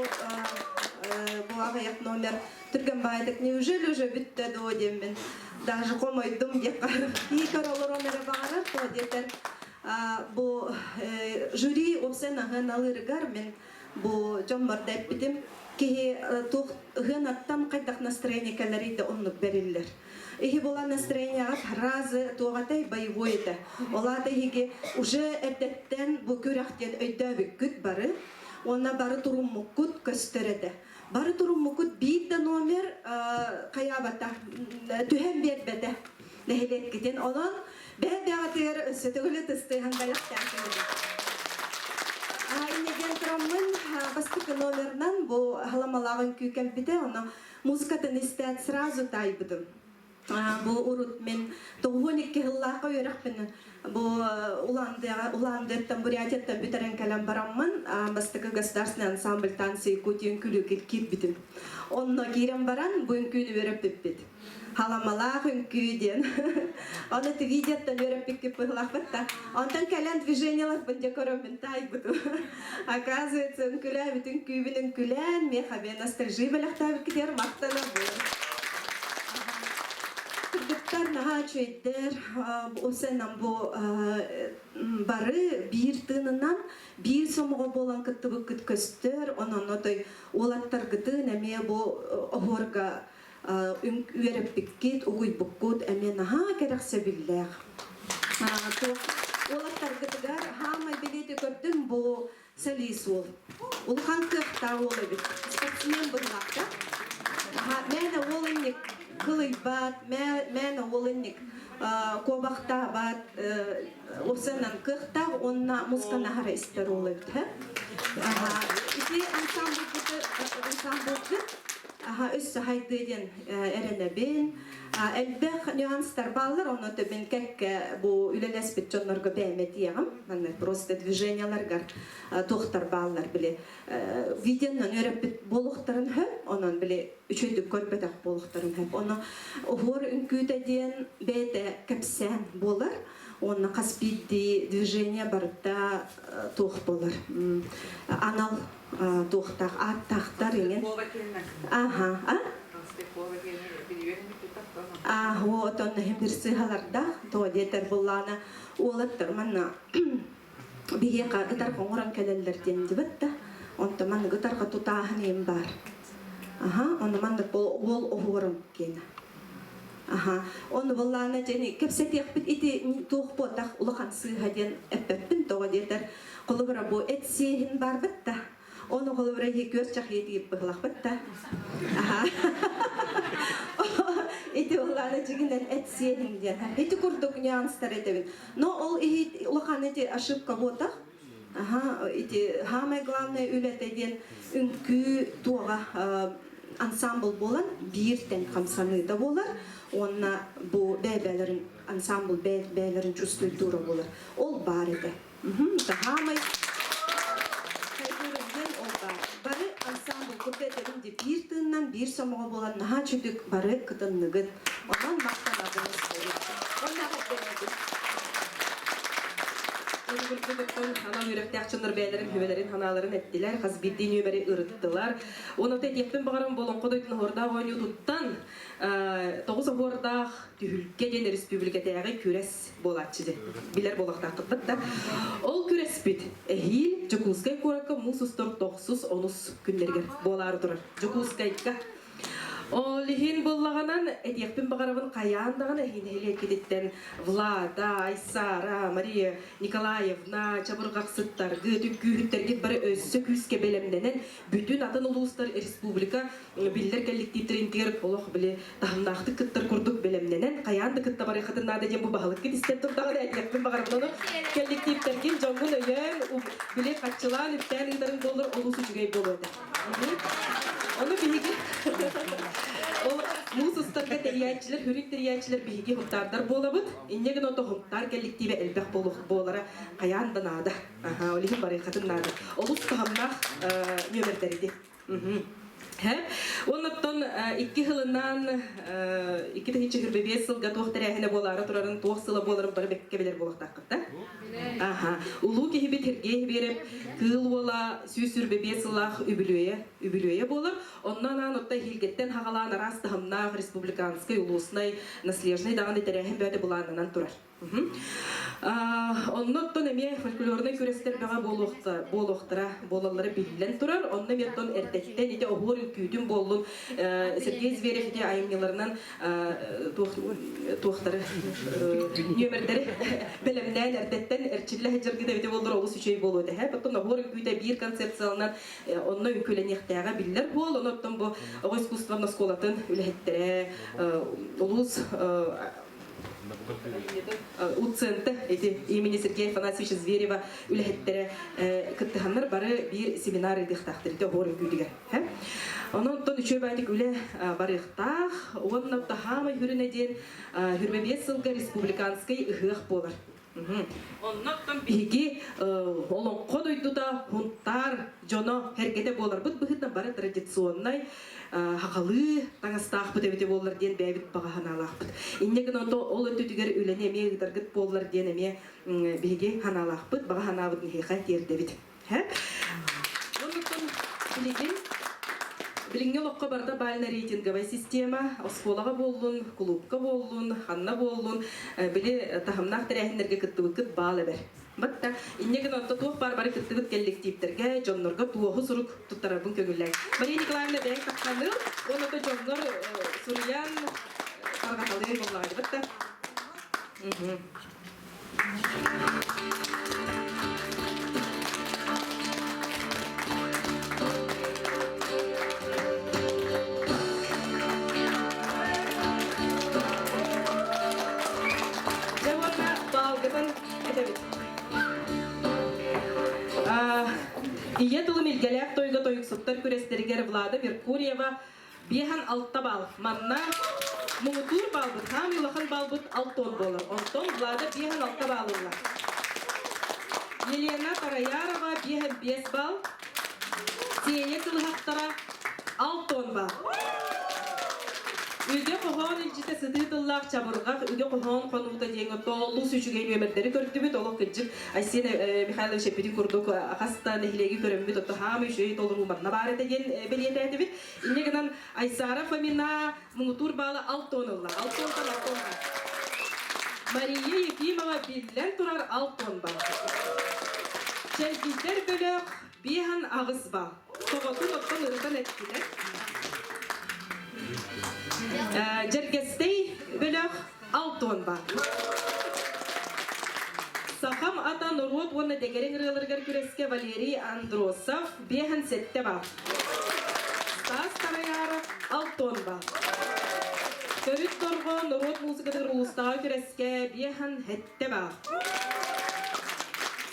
ağayak номер Türkan baydık neujeli уже bitti dodemmen. Даже komoydum diye karıp iyi karolur onlara bağırıp todeter bu jüri olsana hınalıırgar men bu jommarda etpidim ki hınattan kaydak настроение kalori de onu verirler. Ихи была настроение разы тугатай боевой это. Олата хиге уже эрдеттен бу күрәхтен өйдәбик күт бары. Онна бары турум күт көстереде. Бары турум мукут бир да номер каябата түһен бербете. Нехелек кетен онон бәбәгатыр сөтөгөлө тыстыган баяктан. Инеген траммын бастыкы номернан бу халамалагын күйкен бите оны музыкатын истәт сразу тайбыдым. Бу урут мен 92 жылларга өрөкпүн. Бу уландырдан Бурятиядан бүтерен калам бараммын. Бастыкы государственный ансамбль танцы Якутия күлү кирбитим. Онно кирем баран бу күнү өрөп бит. Халамалагын күйден. Оны видеодан өрөп бит пыглакта. Онтан калан движениялар бинде көрөмүн тайбыдым. Оказывается, күлә бүтүн күйбүнүн күлән ме хабе ностальжи белектабы китер мактана бу. Кыргыттар наха чөйдер осенан бу бары бир тынынан бир сомого болан кыттыбы көстөр онон отой улаттар гытын эме бу огорга үйрөп биккит угуй буккут эме наха керексе биллер. Улаттар гытыгар хамай билети көрдүм бу солисул. Улхан кыхта олыбит. Спортсмен буллакта. Мене олынник кылыйбат, мене олынник кобахта бат, осынан кыхта, онна музыкана хара истер олыбит. Ити ансамбль өссө хайдыден эренебин. Элбэх нюанстар баллар, оны төбен кәкке бу үлелес бит жонларга бәймет егім. Просто движенияларга тоқтар баллар біле. Видеонан өріп бит болуқтарын хөп, онан біле үшөйдік көрбедек болуқтарын хөп. Оны хор үнкүйдеден бәйді кәпсән болар. Оны қаспидді движения барыпта тоқ болар. Анал тоқтақ, аттақтар еген. Вот он хемдирси халарда, то детер буллана улаттар манна бигега гитар коңоран келелер дендибетта. Онта манна гитарга тутаахнем бар. Оны манна ол огорым кена. Оны буллана жени кепсетек бит ити тоохботак улахан сыйхаден эппеппин то детер колубра бу этсехин бар бетта. Оны колубра хекөс чахети быглак бетта. Ити оланы жигинен этсиенин ден. Эти курдук нюанстар этебин. Но ол ихи улахан эти ошибка ботах. Ити самое главное үлетеден үнкү туга ансамбл болан биртен камсаны да болар. Онна бу бәбәләрин ансамбл бәбәләрин чувствует тура болар. Ол бар иде. Самый бары ансамбл күпеттеринде бир тыннан бир сомого болан наха чүдүк бары кытынныгын. Онан мактанабыз болот. Ханам үрөктәкчындар бәйләрен, хөбәләрен, ханаларын әттиләр, хазбидди нөмәре ырыттылар. Оны тәтеппен багарам болон кодойтын хорда ойну туттан 9 хорда түһүлкә ден республика тәяғы күрәс болатчыды. Билер болактакты да. Ол күрәс бит. Эхил Жокускай куракка мусустор 910 күннәргә болар турар. Жокускайка Олихин боллаганан этиякпен багарабын каяндаган эхинеле кидеттен Влада, Айсара, Мария Николаевна, Чабыргаксыттар, гүтүккүһүттер бары өссө күскө белемденен бүтүн атын улустар республика биллер коллективтеринтер олох биле тахнакты кыттар курдук белемденен каянды кытта бары хатынада дем бу багылык кидистен турдаган этиякпен багарабын коллективтерин жоңгун өйөн биле катчылан үттен ыдарын доллар олусу жүгөй болот. Onu bihiги o мусустарга териячлар, хүрүк териячлар биһиги хуттардар болабыт. Иннеген ото хуттар коллективе элбек болара каяндан ада. Олихин бары хатыннады. Олус тахамнах нөмердериди. Оннан 2 жылынан 2025 жылга тохтарахына болары турарын 9 жылы боларын бары бекке белер болактакта. Улуу кехибе тергей берип, кыл бола сүйсүрбе 5 жылах үбүлөйө болар. Оннан анытта хилгеттен хагалан арастыхымнах республиканскай улуснай наслежный даган терехин бөтө буланынан турар. Онноттон эме фольклорный күрестер бага болуктара болалары билен турар. Онна мертон эртеттен ите огор күдүн боллун Сергей Зверев ите айымныларынан туохтары нөмердери белемнен эртеттен эрчилле хежергиде бите болдур олус үчөй болуу эте. Потом огор күдө бир концепциялынан онно үкүленехтяга биллер бол. Оноттон бу искусство сколатын үлехеттере улус Уценте эти имени Сергея Афанасьевича Зверева үлехеттере кыттыханнар бары бир семинар идихтахтыр ите горы күдүгө. Онон үчөө байтык үле барыхтах, оннапта хамы хүрүнеден хүрбебес сылга республиканский ыхых болар. Оннан биги олонко дойдуда хунтар жоно херкете болар. Бут быхытна бары традиционный хакалы таңастаах бут эбите болар ден бэбит багаханалаах бут. Иннеген онто ол өтүтүгер үлене эме ыдаргыт болар ден эме биги ханалаах бут багаханабытын хейха тердебит. Оннан билигин Билинге локка барда бальна рейтинговая система, осколага боллун, клубка боллун, ханна боллун, били тахамнах терехинерге кыттыбыкыт баалы бер. Батта, иннеген онто туох бар-бары кыттыбыт коллективтерге, жоннорга туоху сурук туттарабын көгүлләг. Мария Николаевна бәйін тапқаныл, оното жоннор суруян каргаталыгы боллагайды. Батта. Ие тылым илгелек тойга тойуксуттар күрестеригер Влада Меркурьева бехан алтта бал. Манна муңутур балбыт, хам илахан балбыт алтон болар. Онтон Влада бехан алтта балылла. Елена Тараярова бехан 5 бал. Тие кылыхаттара алтон бал. Үйге қоған үлчіте сытытыллақ чабырғақ, үйге қоған қонуғда дейін толу сүшіген өмірдері көрттібіт, олық күджіп Айсен Михайлович Эпидин күрдік ақаста нәхілегі көрімбіт, отты хамы үшөй толыр ұмарына бар етеген белеті әдібіт. Иннегінен Айсара Фомина мұңытур балы алтонылла, алтонға. Мария Ефимова билен тұрар алтон бал. Чәлбіздер бөлік бейхан ағыз бал. Тоғытын оттан ұрыдан әттілер. Жергестей бөлөк алтон бар. Сахам ата Нурот оны дегерен рылыргар күреске Валерий Андросов бехан сетте бар. Стас Тараяров алтон бар. Көріт торғы Нурот музыкадыр улыстағы күреске бехан хетте бар.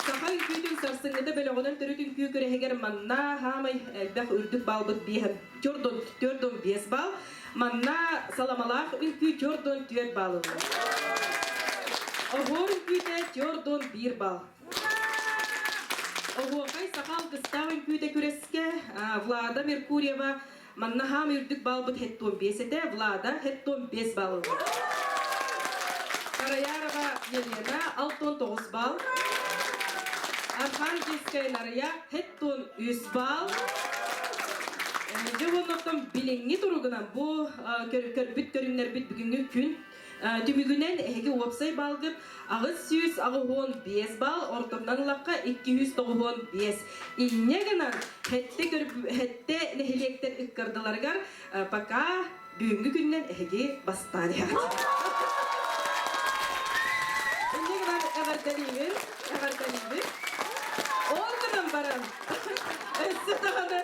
Сахан күйтін сарсыңыды бөлігінің түрітін күй күрехегер манна хамай әлбәқ үрдік балбыт бехан. Төрдон 5 бал. Манна саламалах үнкүй жордон 4 балығы. Оғор үнкүйде жордон 1 бал. Оғорғай сақал қыстау үнкүйде күреске Влада Меркурьева манна хам үрдік балбыт хеттон 5 ете, Влада хеттон 5 балығы. Тараярова Елена алтон 9 бал. Архангельская Нария хеттон 3 бал. Жығыноқтан біліңі тұрғынан бұл көрбіт көрімнер біт бүгінгі күн түмігінен әйге опсай балғып ағыз сүйіз ағы 15 бал, ортымнан лаққа 295. Иннегінен хетте нәхелектер үккардыларғар пака бүгінгі күннен әйге бастады. Иннегінен әғардалеймін. Олғынан барам. Өсі тағаны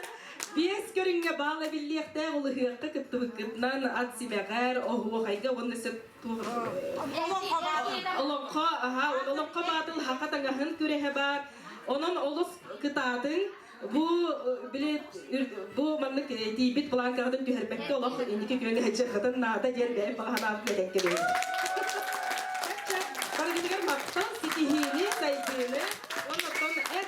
Бес көрінге балы біллекте олы ғырқы күптібікітнан ат семеғар, оғуы қайға оны сөп туғыр. Олонқа батыл хақатаңағын көрехе бар. Onun oluf kıtadın bu manlık dibit bulan kadın tühermekte olaf indiki güvende hecir kadın nada yer bahana denk geliyor. Para gidiyor maktan sikihini saygını ondan eğer